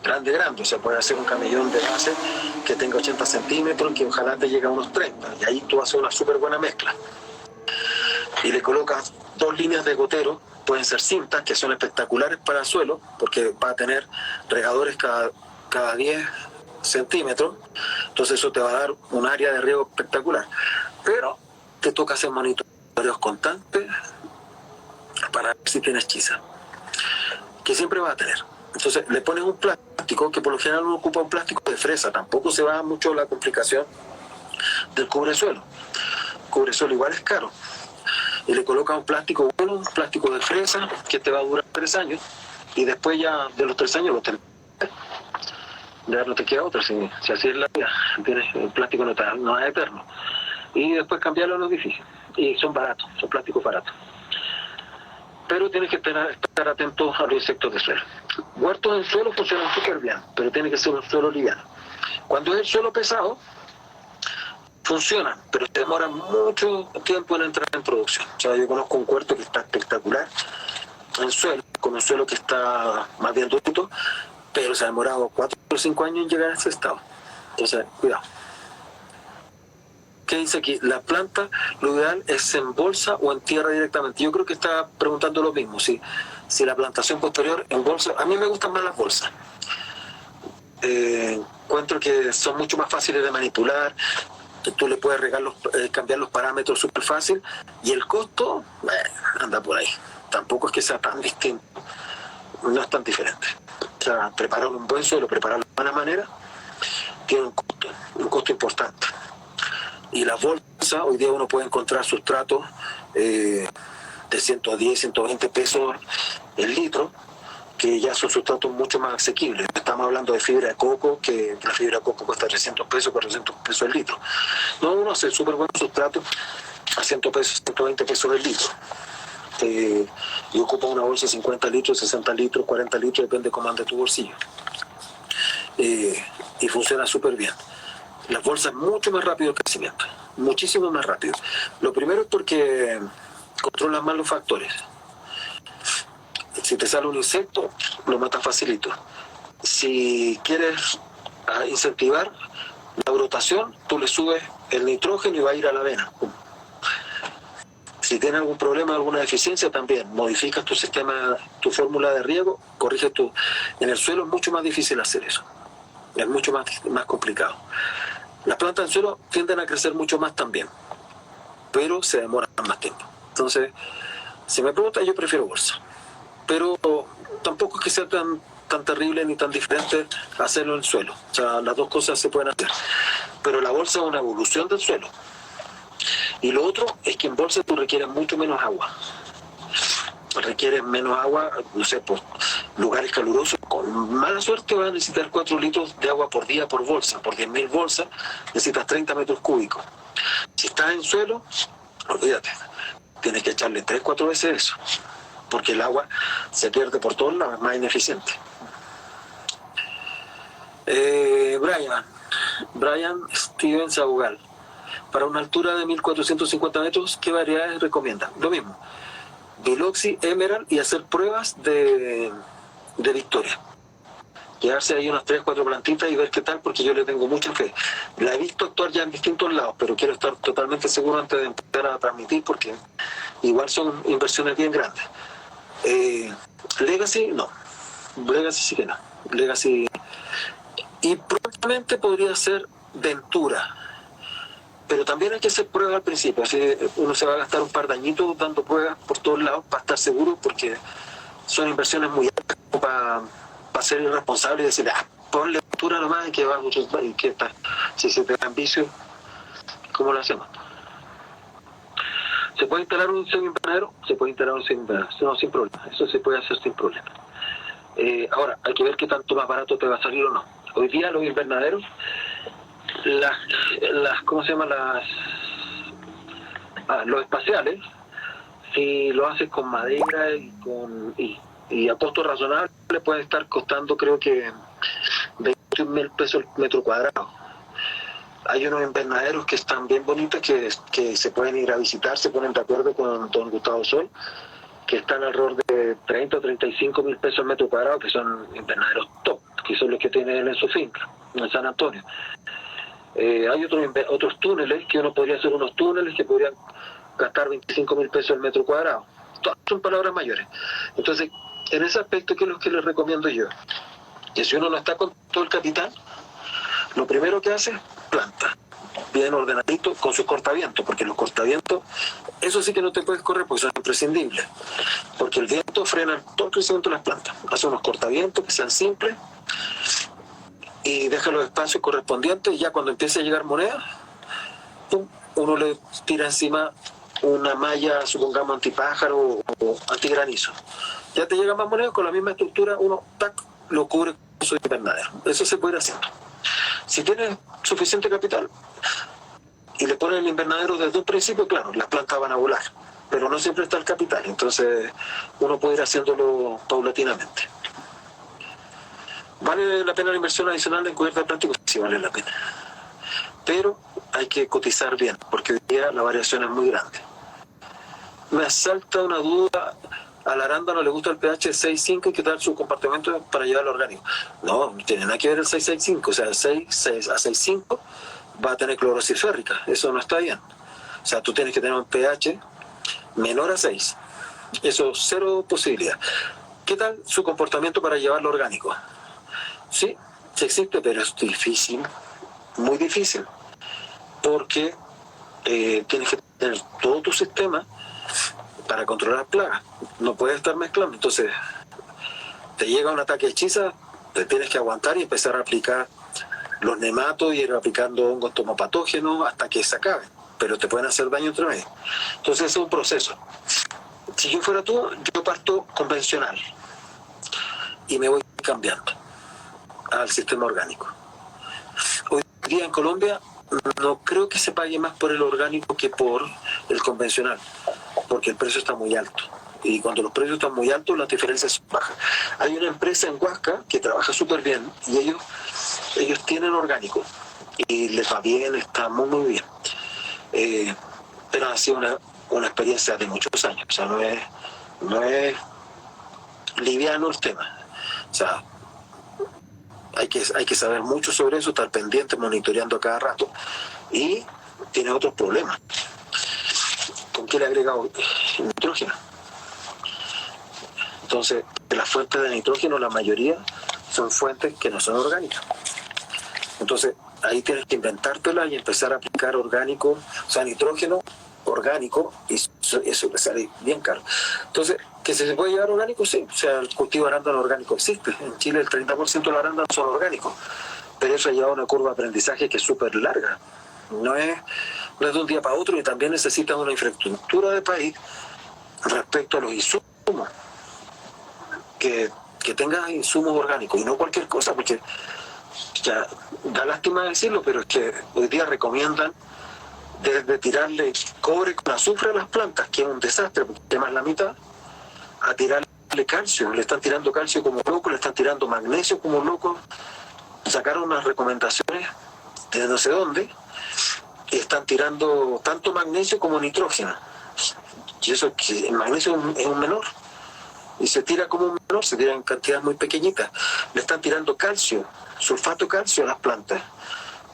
grande, o sea, puede hacer un camellón de base que tenga 80 centímetros, que ojalá te llegue a unos 30, y ahí tú haces una súper buena mezcla. Y le colocas 2 líneas de gotero, pueden ser cintas, que son espectaculares para el suelo, porque va a tener regadores cada 10 centímetros, entonces eso te va a dar un área de riego espectacular. Pero te toca hacer monitoreos constantes para ver si tienes hechiza, que siempre va a tener. Entonces le pones un plástico, que por lo general uno ocupa un plástico de fresa, tampoco se va mucho la complicación del cubresuelo. Cubresuelo igual es caro. Y le colocas un plástico bueno, un plástico de fresa, que te va a durar 3 años, y después ya de los 3 años ya no te queda otra, si así es la vida. El plástico no es eterno. Y después cambiarlo no es difícil. Y son baratos, son plásticos baratos. Pero tienes que estar atento a los insectos de suelo. Huertos en suelo funcionan súper bien, pero tiene que ser un suelo liviano. Cuando es el suelo pesado, funcionan, pero te demoran mucho tiempo en entrar en producción. O sea, yo conozco un huerto que está espectacular en suelo, con un suelo que está más bien durito, pero se ha demorado 4 o 5 años en llegar a ese estado. Entonces, cuidado. ¿Qué dice aquí? La planta, lo ideal es en bolsa o en tierra directamente. Yo creo que está preguntando lo mismo, si la plantación posterior en bolsa. A mí me gustan más las bolsas. Encuentro que son mucho más fáciles de manipular. Tú le puedes cambiar los parámetros súper fácil, y el costo anda por ahí. Tampoco es que sea tan distinto, no es tan diferente. O sea, preparar un buen suelo, prepararlo de buena manera, tiene un costo importante. Y las bolsas, hoy día uno puede encontrar sustratos de 110, 120 pesos el litro, que ya son sustratos mucho más asequibles. Estamos hablando de fibra de coco, que la fibra de coco cuesta 300 pesos, 400 pesos el litro. No, uno hace súper buenos sustratos a 100 pesos, 120 pesos el litro. Y ocupa una bolsa de 50 litros, 60 litros, 40 litros, depende de cómo ande tu bolsillo. Y funciona súper bien. Las bolsas mucho más rápido el crecimiento, muchísimo más rápido. Lo primero es porque controlan más los factores. Si te sale un insecto, lo matas facilito. Si quieres incentivar la brotación, tú le subes el nitrógeno y va a ir a la avena. Si tienes algún problema, alguna deficiencia, también modificas tu sistema, tu fórmula de riego, corriges En el suelo es mucho más difícil hacer eso. Es mucho más complicado. Las plantas en suelo tienden a crecer mucho más también, pero se demoran más tiempo. Entonces, si me preguntan, yo prefiero bolsa. Pero tampoco es que sea tan terrible ni tan diferente hacerlo en el suelo. O sea, las dos cosas se pueden hacer. Pero la bolsa es una evolución del suelo. Y lo otro es que en bolsa tú requieres mucho menos agua. Requieres menos agua, no sé, por lugares calurosos. Con mala suerte vas a necesitar 4 litros de agua por día por bolsa. Por 10.000 bolsas necesitas 30 metros cúbicos. Si estás en suelo, olvídate, tienes que echarle 3-4 veces eso, porque el agua se pierde por todos lados, es más ineficiente. Brian Steven Saugal, para una altura de 1450 metros, ¿qué variedades recomienda? Lo mismo, Biloxi, Emerald, y hacer pruebas de Victoria. Quedarse ahí unas 3-4 plantitas y ver qué tal, porque yo le tengo mucha fe. La he visto actuar ya en distintos lados, pero quiero estar totalmente seguro antes de empezar a transmitir, porque igual son inversiones bien grandes. Legacy, no. Legacy sí que no. Legacy. Y probablemente podría ser Ventura. Pero también hay que hacer pruebas al principio. Así uno se va a gastar un par de añitos dando pruebas por todos lados para estar seguro, porque son inversiones muy altas para ser irresponsable y decir, ponle Ventura nomás y que va mucho, y que está. Si se te dan vicios, ¿cómo lo hacemos? ¿Se puede instalar un semi-invernadero? Se puede instalar un semi-invernadero, no, sin problema. Eso se puede hacer sin problema. Ahora, hay que ver qué tanto más barato te va a salir o no. Hoy día los invernaderos, ¿cómo se llama? Los espaciales, si lo haces con madera y a costo razonable, puede estar costando, creo que 21.000 pesos el metro cuadrado. Hay unos invernaderos que están bien bonitos, que se pueden ir a visitar, se ponen de acuerdo con don Gustavo Sol, que están alrededor de 30 o 35.000 pesos el metro cuadrado, que son invernaderos top, que son los que tiene él en su finca, en San Antonio. Hay otros túneles, que uno podría hacer unos túneles que podrían gastar 25.000 pesos el metro cuadrado. Todas son palabras mayores. Entonces, en ese aspecto, ¿qué es lo que les recomiendo yo? Que si uno no está con todo el capital, lo primero que hace, planta, bien ordenadito, con sus cortavientos, porque los cortavientos, eso sí que no te puedes correr porque son imprescindibles, porque el viento frena todo el crecimiento de las plantas. Hace unos cortavientos que sean simples y deja los espacios correspondientes, y ya cuando empiece a llegar moneda, pum, uno le tira encima una malla, supongamos antipájaro o antigranizo. Ya te llega más moneda, con la misma estructura uno tac, lo cubre con su invernadero. Eso se puede ir haciendo. Si tienes suficiente capital y le pones el invernadero desde un principio, claro, las plantas van a volar, pero no siempre está el capital, entonces uno puede ir haciéndolo paulatinamente. ¿Vale la pena la inversión adicional en cubierta de plástico? Sí, vale la pena. Pero hay que cotizar bien, porque hoy día la variación es muy grande. Me asalta una duda. A la arándano le gusta el pH 6,5 y qué tal su compartimento para llevar al orgánico. No tiene nada que ver el 6,65. O sea, el 6 a 6,5 va a tener clorosis férrica. Eso no está bien. O sea, tú tienes que tener un pH menor a 6. Eso, cero posibilidad. ¿Qué tal su comportamiento para llevarlo orgánico? Sí, sí existe, pero es difícil, muy difícil, porque tienes que tener todo tu sistema para controlar plagas. No puedes estar mezclando. Entonces, te llega un ataque de hechiza, te tienes que aguantar y empezar a aplicar los nematos y ir aplicando hongos tomopatógenos hasta que se acaben, pero te pueden hacer daño entre medio. Entonces, es un proceso. Si yo fuera tú, yo parto convencional y me voy cambiando al sistema orgánico. Hoy día en Colombia no creo que se pague más por el orgánico que por el convencional, porque el precio está muy alto. Y cuando los precios están muy altos, las diferencias son bajas. Hay una empresa en Huasca que trabaja súper bien y ellos tienen orgánico y les va bien, está muy, muy bien. Pero ha sido una experiencia de muchos años. O sea, no es liviano el tema. O sea, hay que saber mucho sobre eso, estar pendiente, monitoreando a cada rato. Y tiene otros problemas. ¿Con qué le agrega nitrógeno? Entonces, de las fuentes de nitrógeno, la mayoría son fuentes que no son orgánicas. Entonces, ahí tienes que inventártela y empezar a aplicar orgánico, o sea, nitrógeno orgánico, y eso le sale bien caro. Entonces, ¿que se puede llevar orgánico? Sí, o sea, el cultivo de arándano orgánico existe. En Chile el 30% de los arándanos son orgánicos, pero eso ha llevado una curva de aprendizaje que es súper larga. No no es de un día para otro, y también necesitan una infraestructura de país respecto a los insumos, que tenga insumos orgánicos y no cualquier cosa, porque ya da lástima decirlo, pero es que hoy día recomiendan desde tirarle cobre con azufre a las plantas, que es un desastre, porque más la mitad, a tirarle calcio. Le están tirando calcio como locos, le están tirando magnesio como locos. Sacaron unas recomendaciones de no sé dónde y están tirando tanto magnesio como nitrógeno. Y eso, que el magnesio es un menor, y se tira como un menor, se tira en cantidades muy pequeñitas. Le están tirando calcio, sulfato de calcio a las plantas,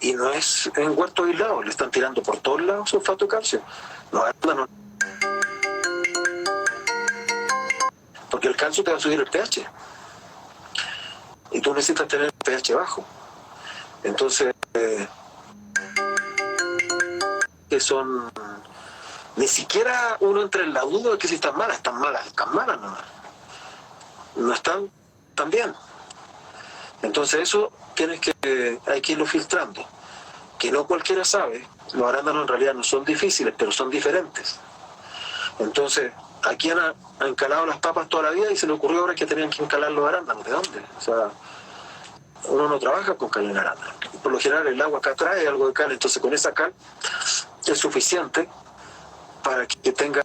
y no es en huertos aislados, le están tirando por todos lados sulfato de calcio. No, porque el calcio te va a subir el pH, y tú necesitas tener el pH bajo. Entonces, que son... Ni siquiera uno entra en la duda de que si están malas nomás. No están tan bien. Entonces eso hay que irlo filtrando. Que no cualquiera sabe, los arándanos en realidad no son difíciles, pero son diferentes. Entonces, aquí han encalado las papas toda la vida y se le ocurrió ahora que tenían que encalar los arándanos. ¿De dónde? O sea, uno no trabaja con cal en arándano. Por lo general el agua acá trae algo de cal, entonces con esa cal es suficiente para que tenga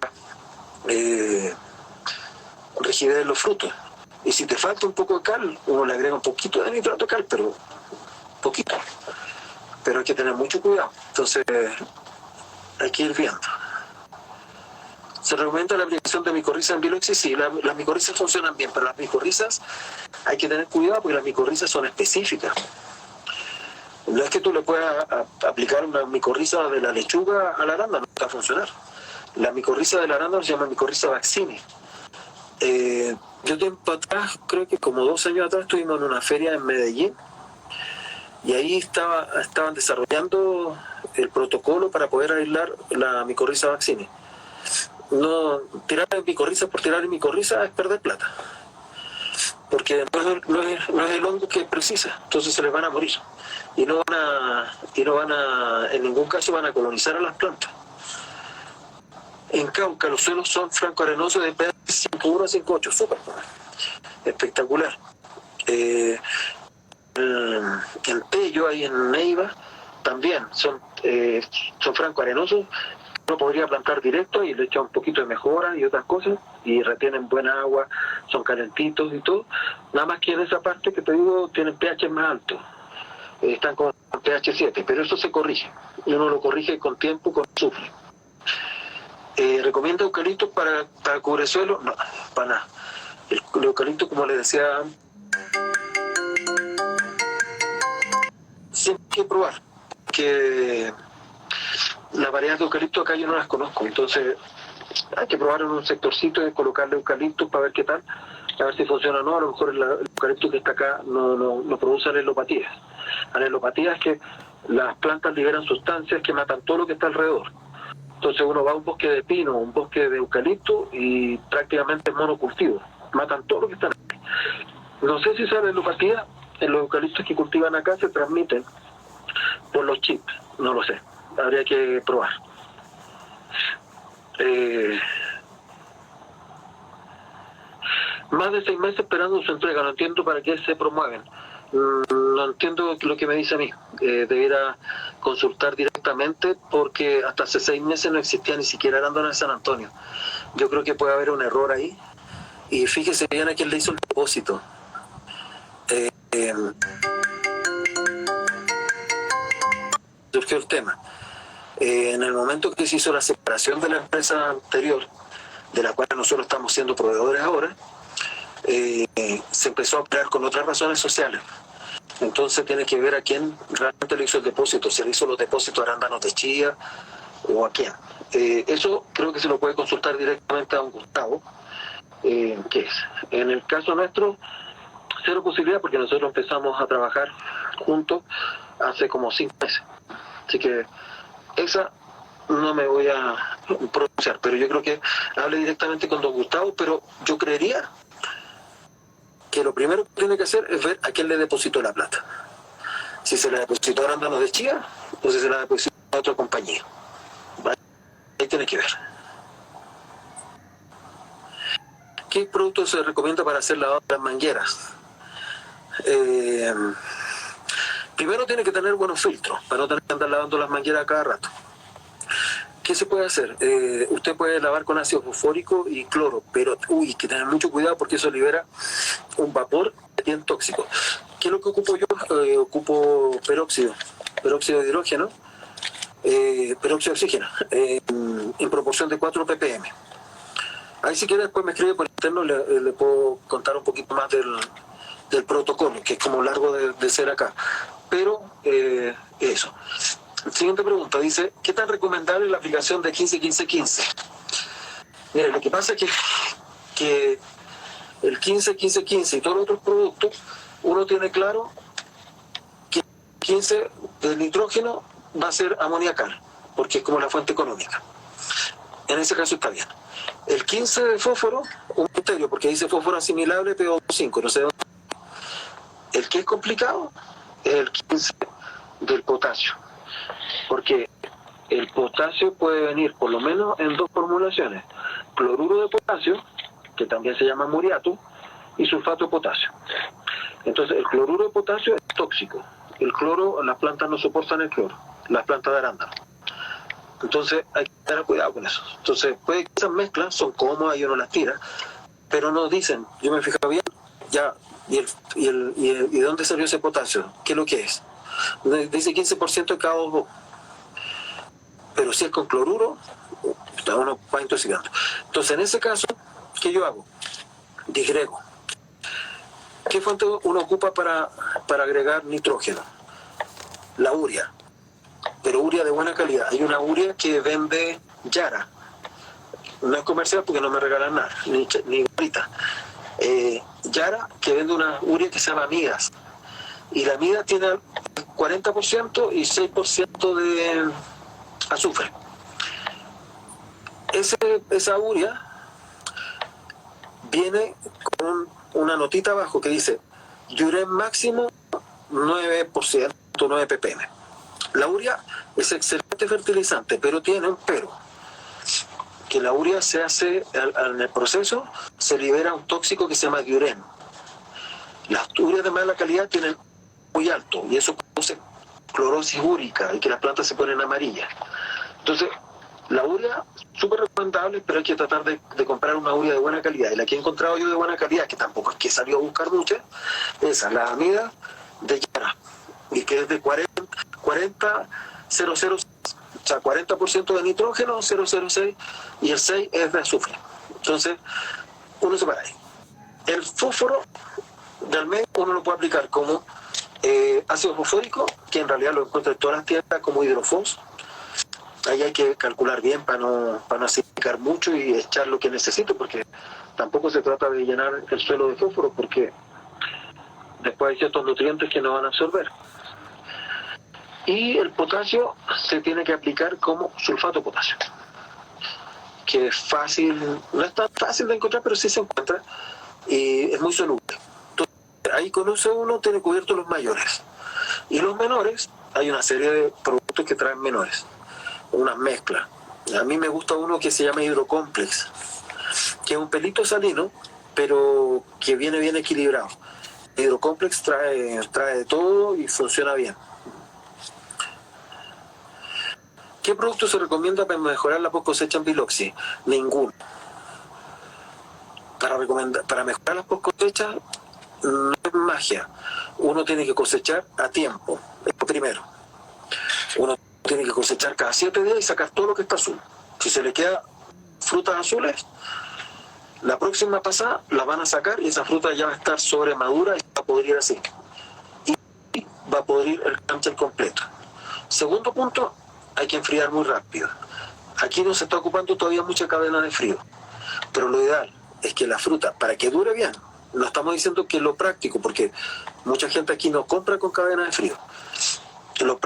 rigidez en los frutos. Y si te falta un poco de cal, uno le agrega un poquito de nitrato de cal, pero poquito. Pero hay que tener mucho cuidado. Entonces hay que ir viendo. Se recomienda la aplicación de micorriza en biloxis. Sí, las micorrizas funcionan bien, pero las micorrizas hay que tener cuidado porque las micorrizas son específicas. No es que tú le puedas aplicar una micorriza de la lechuga a la arándano, no va a funcionar. La micorriza de la arándano se llama micorriza vaccini. Yo tiempo atrás, creo que como 2 años atrás, estuvimos en una feria en Medellín y ahí estaban desarrollando el protocolo para poder aislar la micorriza vaccini. No, tirar en micorriza por tirar en micorriza es perder plata, porque no es el hongo que precisa, entonces se les van a morir y no van a en ningún caso van a colonizar a las plantas. En Cauca los suelos son franco-arenosos de pH 5.1 a 5.8, súper espectacular. En Tello, ahí en Neiva, también son franco-arenosos. Uno podría plantar directo y le echa un poquito de mejora y otras cosas, y retienen buena agua, son calentitos y todo. Nada más que en esa parte que te digo, tienen pH más alto. Están con pH 7, pero eso se corrige. Y uno lo corrige con tiempo, con azufre. ¿Recomienda eucalipto para cubresuelo? No, para nada. El eucalipto, como les decía, siempre hay que probar. Que las variedades de eucalipto acá yo no las conozco, entonces hay que probar en un sectorcito y colocarle eucalipto para ver qué tal, a ver si funciona o no. A lo mejor el eucalipto que está acá no produce anelopatías. Anelopatías es que las plantas liberan sustancias que matan todo lo que está alrededor. Entonces uno va a un bosque de pino, un bosque de eucalipto y prácticamente es monocultivo. Matan todo lo que está ahí. No sé si sabe anelopatías, en los eucaliptos que cultivan acá se transmiten por los chips, no lo sé. Habría que probar. Más de 6 meses esperando su entrega. No entiendo para qué se promueven. No entiendo lo que me dice a mí. Debiera consultar directamente porque hasta hace 6 meses no existía ni siquiera arándano en San Antonio. Yo creo que puede haber un error ahí. Y fíjese bien a quién le hizo el depósito. Surgió el tema. En el momento que se hizo la separación de la empresa anterior, de la cual nosotros estamos siendo proveedores ahora, se empezó a pelear con otras razones sociales. Entonces tiene que ver a quién realmente le hizo el depósito, si le hizo los depósitos a arándanos de chía o a quién. Eso creo que se lo puede consultar directamente a don Gustavo, que es. En el caso nuestro, cero posibilidad porque nosotros empezamos a trabajar juntos hace como 5 meses. Así que esa no me voy a pronunciar, pero yo creo que hable directamente con don Gustavo, pero yo creería que lo primero que tiene que hacer es ver a quién le depositó la plata. Si se la depositó a arándanos de chía o si se la depositó a otra compañía. Ahí tienes que ver. ¿Qué producto se recomienda para hacer lavado de las mangueras? Primero tiene que tener buenos filtros, para no tener que andar lavando las mangueras cada rato. ¿Qué se puede hacer? Usted puede lavar con ácido fosfórico y cloro, pero hay que tener mucho cuidado porque eso libera un vapor bien tóxico. ¿Qué es lo que ocupo yo? Ocupo peróxido de hidrógeno, peróxido de oxígeno, en proporción de 4 ppm. Ahí si quiere después me escribe por interno, le puedo contar un poquito más del protocolo, que es como largo de ser acá. Pero eso. Siguiente pregunta, dice, ¿qué tan recomendable es la aplicación de 15-15-15? Mire, lo que pasa es que el 15-15-15 y todos los otros productos, uno tiene claro que 15 de nitrógeno va a ser amoniacal, porque es como la fuente económica. En ese caso está bien. El 15 de fósforo, un misterio, porque dice fósforo asimilable PO5, no sé dónde. El que es complicado es el 15 del potasio, porque el potasio puede venir por lo menos en dos formulaciones: cloruro de potasio, que también se llama muriato, y sulfato de potasio. Entonces el cloruro de potasio es tóxico. El cloro, las plantas no soportan el cloro, las plantas de arándano. Entonces hay que tener cuidado con eso. Entonces puede que esas mezclas son cómodas y uno las tira, pero nos dicen, yo me he fijado bien, ya, ¿y dónde salió ese potasio? ¿Qué es lo que es? Dice 15% de K2O. Pero si es con cloruro, uno va intoxicando. Entonces, en ese caso, ¿qué yo hago? Disgrego. ¿Qué fuente uno ocupa para agregar nitrógeno? La urea. Pero urea de buena calidad. Hay una urea que vende Yara. No es comercial porque no me regalan nada, ni ahorita. Yara, que vende una urea que se llama Midas. Y la Midas tiene 40% y 6% de azufre. Esa urea viene con una notita abajo que dice Yuren máximo 9%, 9 ppm. La urea es excelente fertilizante, pero tiene un pero, que la urea se hace, en el proceso se libera un tóxico que se llama diuren. Las ureas de mala calidad tienen muy alto y eso produce clorosis úrica y que las plantas se ponen amarillas. Entonces, la urea, súper recomendable, pero hay que tratar de comprar una urea de buena calidad. Y la que he encontrado yo de buena calidad, que tampoco es que salió a buscar muchas, esa, la Amida de Yara, y que es de 40,006, o sea, 40% de nitrógeno, 0,06, y el 6 es de azufre. Entonces, uno se para ahí. El fósforo, del medio, uno lo puede aplicar como ácido fosfórico, que en realidad lo encuentra en todas las tiendas como hidrofos. Ahí hay que calcular bien para no acidificar mucho y echar lo que necesito, porque tampoco se trata de llenar el suelo de fósforo, porque después hay ciertos nutrientes que no van a absorber. Y el potasio se tiene que aplicar como sulfato de potasio, que es fácil, no es tan fácil de encontrar, pero sí se encuentra y es muy soluble. Entonces, ahí conoce uno, tiene cubiertos los mayores. Y los menores, hay una serie de productos que traen menores, unas mezclas. A mí me gusta uno que se llama Hidrocomplex, que es un pelito salino, pero que viene bien equilibrado. Hidrocomplex trae de todo y funciona bien. ¿Qué producto se recomienda para mejorar la post cosecha en Biloxi? Ninguno. Para mejorar las post cosechas no es magia. Uno tiene que cosechar a tiempo, es lo primero. Uno tiene que cosechar cada 7 días y sacar todo lo que está azul. Si se le queda frutas azules, la próxima pasada la van a sacar y esa fruta ya va a estar sobremadura y va a podrir así. Y va a podrir el cáncer completo. Segundo punto, hay que enfriar muy rápido. Aquí no se está ocupando todavía mucha cadena de frío, pero lo ideal es que la fruta, para que dure bien, no estamos diciendo que es lo práctico, porque mucha gente aquí no compra con cadena de frío. Lo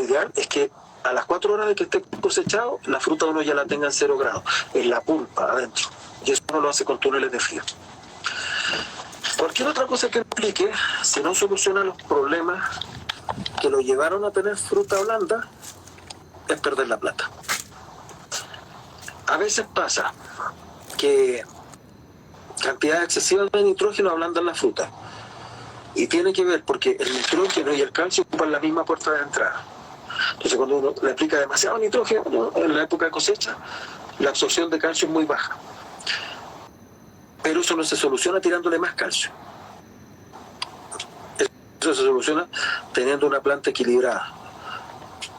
ideal es que a las 4 horas de que esté cosechado, la fruta uno ya la tenga en 0 grados, en la pulpa adentro, y eso uno lo hace con túneles de frío. Cualquier otra cosa que implique, si no soluciona los problemas que lo llevaron a tener fruta blanda, es perder la plata. A veces pasa que cantidades excesivas de nitrógeno ablandan la fruta. Y tiene que ver porque el nitrógeno y el calcio ocupan la misma puerta de entrada. Entonces cuando uno le aplica demasiado nitrógeno, ¿no?, en la época de cosecha, la absorción de calcio es muy baja. Pero eso no se soluciona tirándole más calcio. Eso se soluciona teniendo una planta equilibrada,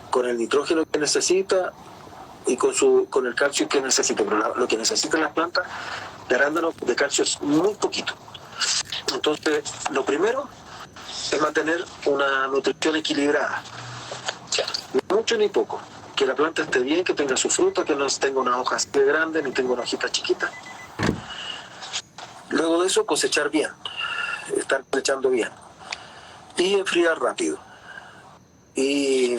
con el nitrógeno que necesita y con el calcio que necesita. Pero lo que necesitan las plantas de arándano de calcio es muy poquito. Entonces, lo primero es mantener una nutrición equilibrada. Ni mucho ni poco. Que la planta esté bien, que tenga su fruta, que no tenga una hoja así de grande, ni tenga una hojita chiquita. Luego de eso, cosechar bien. Estar cosechando bien. Y enfriar rápido. Y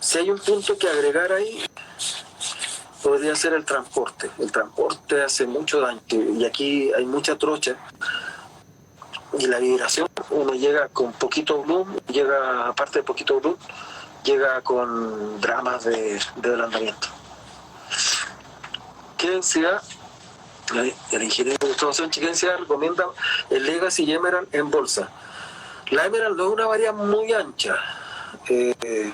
si hay un punto que agregar ahí, podría ser el transporte. El transporte hace mucho daño. Y aquí hay mucha trocha. Y la vibración, uno llega con poquito bloom, llega, aparte de poquito bloom, llega con dramas de ablandamiento. ¿Qué densidad? El ingeniero Gustavo Sánchez, ¿qué densidad recomienda el Legacy y Emerald en bolsa? La Emerald no es una variedad muy ancha, y es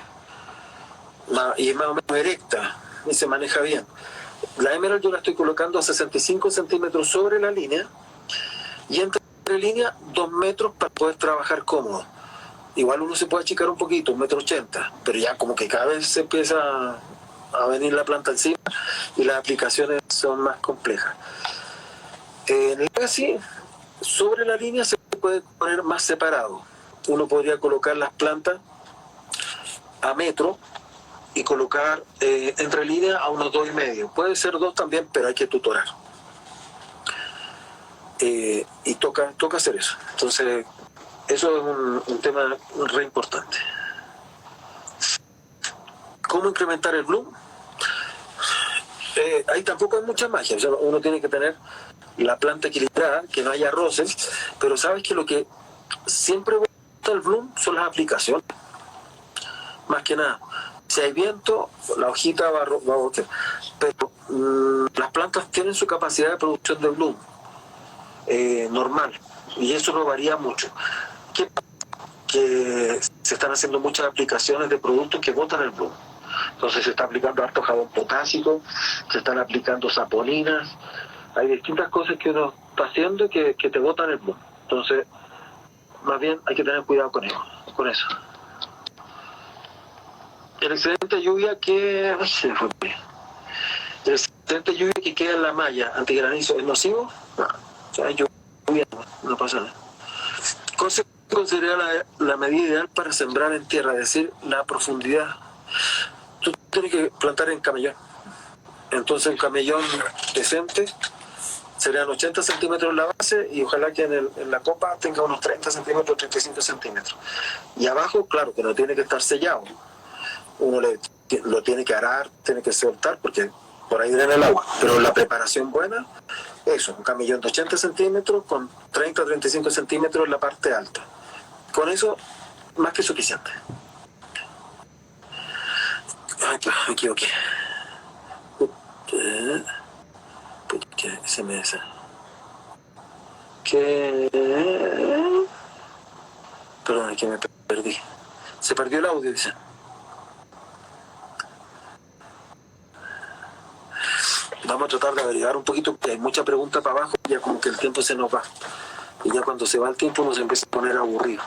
más o menos erecta, y se maneja bien. La Emerald yo la estoy colocando a 65 centímetros sobre la línea, y entre línea 2 metros para poder trabajar cómodo. Igual uno se puede achicar un poquito, 1,80 m, pero ya como que cada vez se empieza a venir la planta encima y las aplicaciones son más complejas. En el Legacy, sobre la línea se puede poner más separado. Uno podría colocar las plantas a metro y colocar entre línea a unos 2,5. Puede ser 2 también, pero hay que tutorar. Y toca hacer eso. Entonces, eso es un tema re importante. ¿Cómo incrementar el bloom? Ahí tampoco hay mucha magia. O sea, uno tiene que tener la planta equilibrada, que no haya roces, pero sabes que lo que siempre va a el bloom son las aplicaciones. Más que nada. Si hay viento, la hojita va a botar. Pero las plantas tienen su capacidad de producción de bloom normal. Y eso no varía mucho. Que se están haciendo muchas aplicaciones de productos que botan el bloom. Entonces se está aplicando harto jabón potásico, se están aplicando sapolinas, hay distintas cosas que uno está haciendo que te botan el bloom. Entonces, más bien hay que tener cuidado con eso. El excedente de lluvia que... El excedente de lluvia que queda en la malla antigranizo es nocivo. No, o sea, lluvia no pasa nada. ¿Cuál se considera la medida ideal para sembrar en tierra? Es decir, la profundidad. Tú tienes que plantar en camellón. Entonces un camellón decente serían 80 centímetros en la base y ojalá que en la copa tenga unos 30 centímetros, 35 centímetros. Y abajo, claro, que no tiene que estar sellado. Uno lo tiene que arar, tiene que soltar porque por ahí viene el agua. Pero la preparación buena, eso, un camellón de 80 centímetros con 30 35 centímetros en la parte alta. Con eso, más que suficiente. Ay, me equivoqué. ¿Qué se me hace? Perdón, es que me perdí. Se perdió el audio, dice. Vamos a tratar de averiguar un poquito, porque hay mucha pregunta para abajo, ya como que el tiempo se nos va. Y ya cuando se va el tiempo nos empieza a poner aburrido.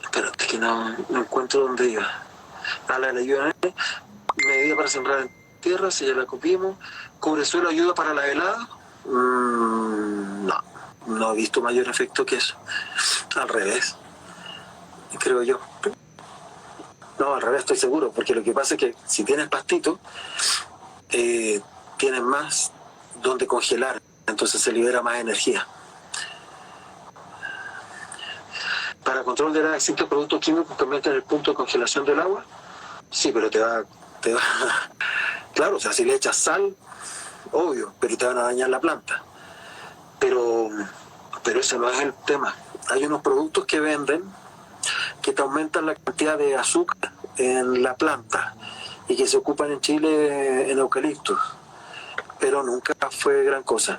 Espérate, que no encuentro dónde iba. La ayuda, medida para sembrar en tierra, si ya la copiamos. ¿Cubresuelo ayuda para la helada? No he visto mayor efecto que eso. Al revés, creo yo. No, al revés, estoy seguro, porque lo que pasa es que si tienes pastito, tienes más donde congelar, entonces se libera más energía. Para control de helada, ¿existen productos químicos que aumentan el punto de congelación del agua? Sí, pero te va claro, o sea, si le echas sal, obvio, pero te van a dañar la planta. Pero ese no es el tema. Hay unos productos que venden que te aumentan la cantidad de azúcar en la planta y que se ocupan en Chile en eucaliptos, pero nunca fue gran cosa.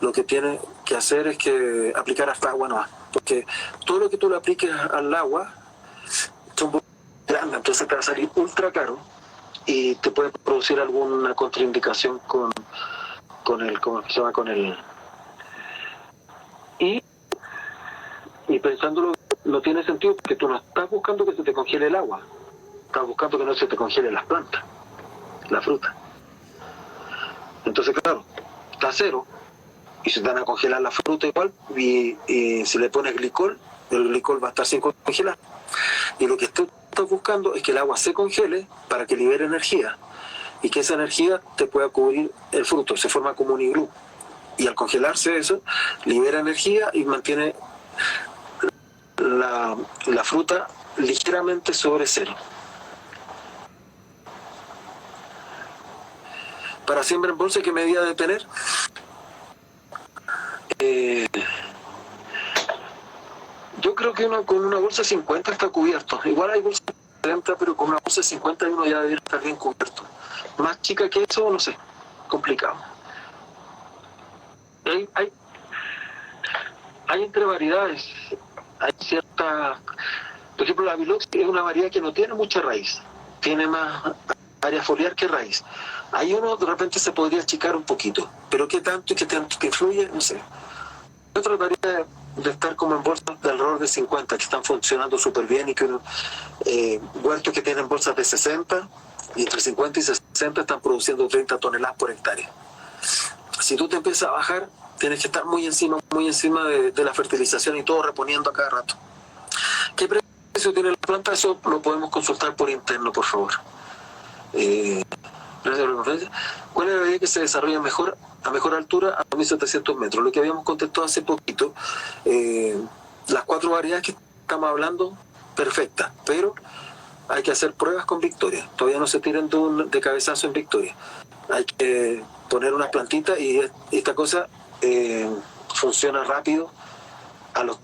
Lo que tiene que hacer es que aplicar hasta agua no, porque todo lo que tú le apliques al agua son muy grandes, entonces te va a salir ultra caro y te puede producir alguna contraindicación con el, ¿cómo se llama? Con el... Y pensándolo, no tiene sentido porque tú no estás buscando que se te congele el agua, estás buscando que no se te congelen las plantas, la fruta. Entonces, claro, está a cero y se te van a congelar la fruta igual y si le pones glicol, el glicol va a estar sin congelar. Y lo que estás buscando es que el agua se congele para que libere energía y que esa energía te pueda cubrir el fruto, se forma como un iglú. Y al congelarse eso, libera energía y mantiene la fruta ligeramente sobre cero. Para siembra en bolsa, ¿qué medida de tener? Yo creo que con una bolsa 50 está cubierto. Igual hay bolsas de 70, pero con una bolsa 50 uno ya debería estar bien cubierto. Más chica que eso, no sé, complicado. Hay entre variedades, hay cierta... Por ejemplo, la Biloxi es una variedad que no tiene mucha raíz, tiene más área foliar que raíz. Ahí uno de repente se podría achicar un poquito, pero qué tanto y qué tanto que influye, no sé. Yo trataría de estar como en bolsas de alrededor de 50, que están funcionando súper bien y que uno, huertos que tienen bolsas de 60, y entre 50 y 60 están produciendo 30 toneladas por hectárea. Si tú te empiezas a bajar, tienes que estar muy encima de la fertilización y todo reponiendo a cada rato. ¿Qué precio tiene la planta? Eso lo podemos consultar por interno, por favor. Gracias por la conferencia. ¿Cuál es la variedad que se desarrolla mejor a mejor altura a 1700 metros? Lo que habíamos contestado hace poquito, las 4 variedades que estamos hablando, perfectas, pero hay que hacer pruebas con Victoria. Todavía no se tiren de cabezazo en Victoria. Hay que poner unas plantitas y esta cosa funciona rápido. A los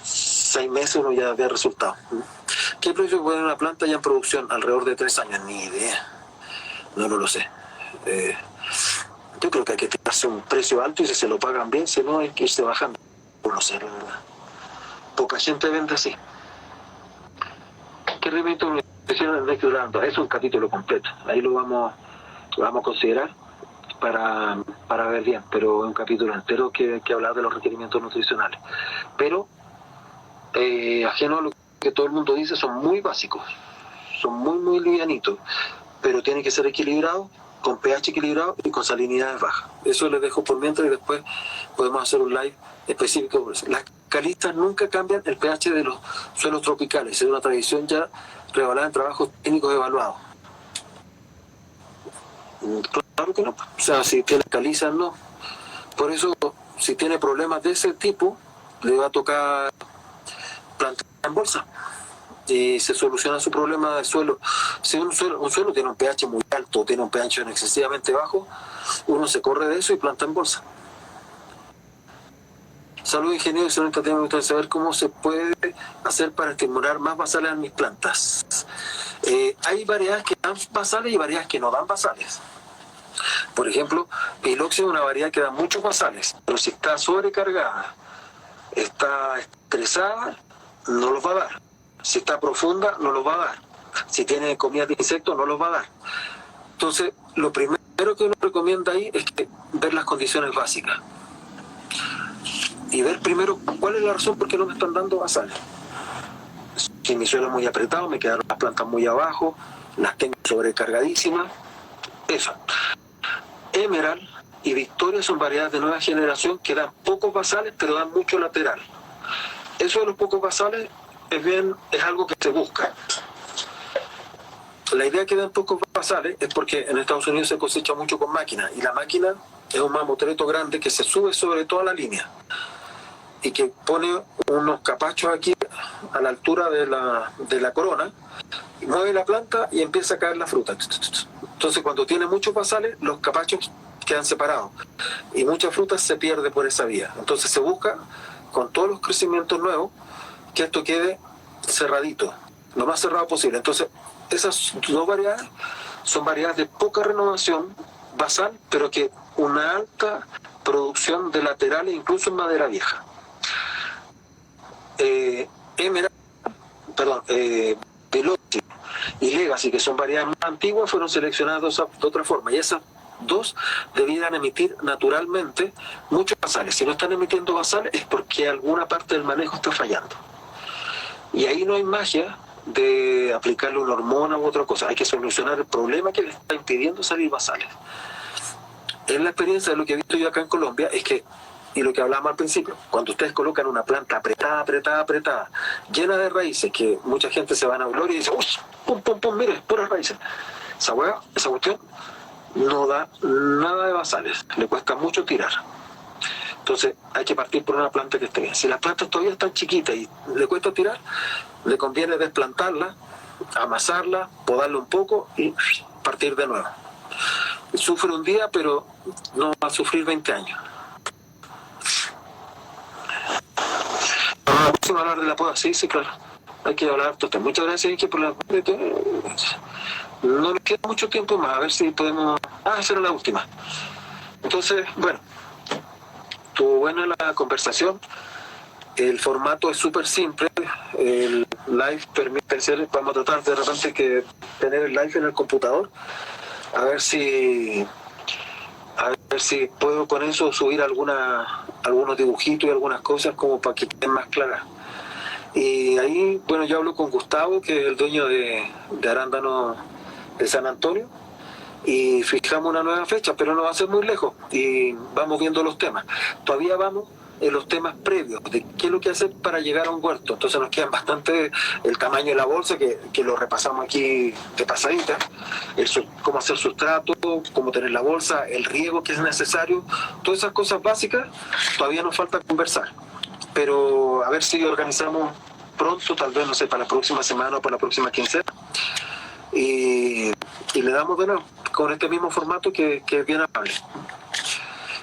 6 meses uno ya ve resultados. ¿Qué precio puede una planta ya en producción? Alrededor de 3 años. Ni idea. No lo sé. Yo creo que hay que tirarse un precio alto y si se lo pagan bien, si no hay que irse bajando. No sé, la verdad. Poca gente vende así. ¿Qué remito de nutrición de Durando? Es un capítulo completo. Ahí lo vamos a considerar para ver bien, pero es un capítulo entero que habla de los requerimientos nutricionales. Pero, ajeno a lo que todo el mundo dice, son muy básicos, son muy livianitos, pero tienen que ser equilibrados, con pH equilibrado y con salinidades bajas. Eso les dejo por mientras y después podemos hacer un live específico por eso. Las calistas nunca cambian el pH de los suelos tropicales, es una tradición ya revalada en trabajos técnicos evaluados. Claro que no, o sea, si tiene calizas no. Por eso, si tiene problemas de ese tipo, le va a tocar plantar en bolsa y se soluciona su problema de suelo. Si un suelo tiene un pH muy alto, tiene un pH excesivamente bajo, uno se corre de eso y planta en bolsa. Salud, ingeniero, excelente tema. Me gustaría saber cómo se puede hacer para estimular más basales en mis plantas. Hay variedades que dan basales y variedades que no dan basales. Por ejemplo, Biloxi es una variedad que da muchos basales, pero si está sobrecargada, está estresada, no los va a dar. Si está profunda, no los va a dar. Si tiene comida de insectos, no los va a dar. Entonces, lo primero que uno recomienda ahí es que ver las condiciones básicas. Y ver primero cuál es la razón por qué no me están dando basales. Si mi suelo es muy apretado, me quedaron las plantas muy abajo, las tengo sobrecargadísimas. Eso. Emerald y Victoria son variedades de nueva generación que dan pocos basales, pero dan mucho lateral. Eso de los pocos basales es algo que se busca. La idea que dan pocos basales es porque en Estados Unidos se cosecha mucho con máquina, y la máquina es un mamotreto grande que se sube sobre toda la línea y que pone unos capachos aquí a la altura de la corona, y mueve la planta y empieza a caer la fruta. Entonces, cuando tiene muchos basales, los capachos quedan separados y mucha fruta se pierde por esa vía. Entonces se busca, con todos los crecimientos nuevos, que esto quede cerradito. lo más cerrado posible. Entonces, esas dos variedades son variedades de poca renovación basal, pero que una alta producción de laterales, incluso en madera vieja. Emerald, perdón, Velocity y Legacy, que son variedades más antiguas, fueron seleccionadas de otra forma, y esas dos debieran emitir naturalmente muchos basales. Si no están emitiendo basales es porque alguna parte del manejo está fallando. Y ahí no hay magia de aplicarle una hormona u otra cosa. Hay que solucionar el problema que le está impidiendo salir basales. En la experiencia de lo que he visto yo acá en Colombia es que, y lo que hablábamos al principio, cuando ustedes colocan una planta apretada, llena de raíces, que mucha gente se va a gloria y dice, uy, pum, mire, puras raíces. Esa cuestión no da nada de basales, le cuesta mucho tirar. Entonces hay que partir por una planta que esté bien. Si las plantas todavía están chiquitas y le cuesta tirar, le conviene desplantarla, amasarla, podarla un poco y partir de nuevo. Sufre un día, pero no va a sufrir 20 años. Vamos a hablar de la poda, sí, claro. Hay que hablar de esto. Muchas gracias, Inge, por la... No nos queda mucho tiempo más, a ver si podemos... esa era la última. Entonces, bueno, estuvo buena la conversación. El formato es súper simple. El live permite ser, vamos a tratar de repente que tener el live en el computador. A ver si puedo con eso subir algunos dibujitos y algunas cosas como para que estén más claras. Y ahí, bueno, yo hablo con Gustavo, que es el dueño de Arándano de San Antonio, y fijamos una nueva fecha, pero no va a ser muy lejos, y vamos viendo los temas. Todavía vamos en los temas previos, de qué es lo que hacer para llegar a un huerto. Entonces nos quedan bastante el tamaño de la bolsa, que lo repasamos aquí de pasadita, cómo hacer sustrato, cómo tener la bolsa, el riego que es necesario, todas esas cosas básicas, todavía nos falta conversar. Pero a ver si organizamos pronto, tal vez, no sé, para la próxima semana o para la próxima quincena, y le damos de nuevo con este mismo formato que es bien amable.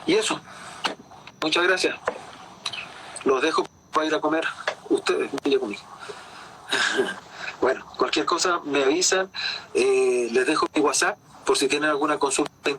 Y eso, muchas gracias. Los dejo para ir a comer. Ustedes, ya comí. Bueno, cualquier cosa me avisan. Les dejo mi WhatsApp por si tienen alguna consulta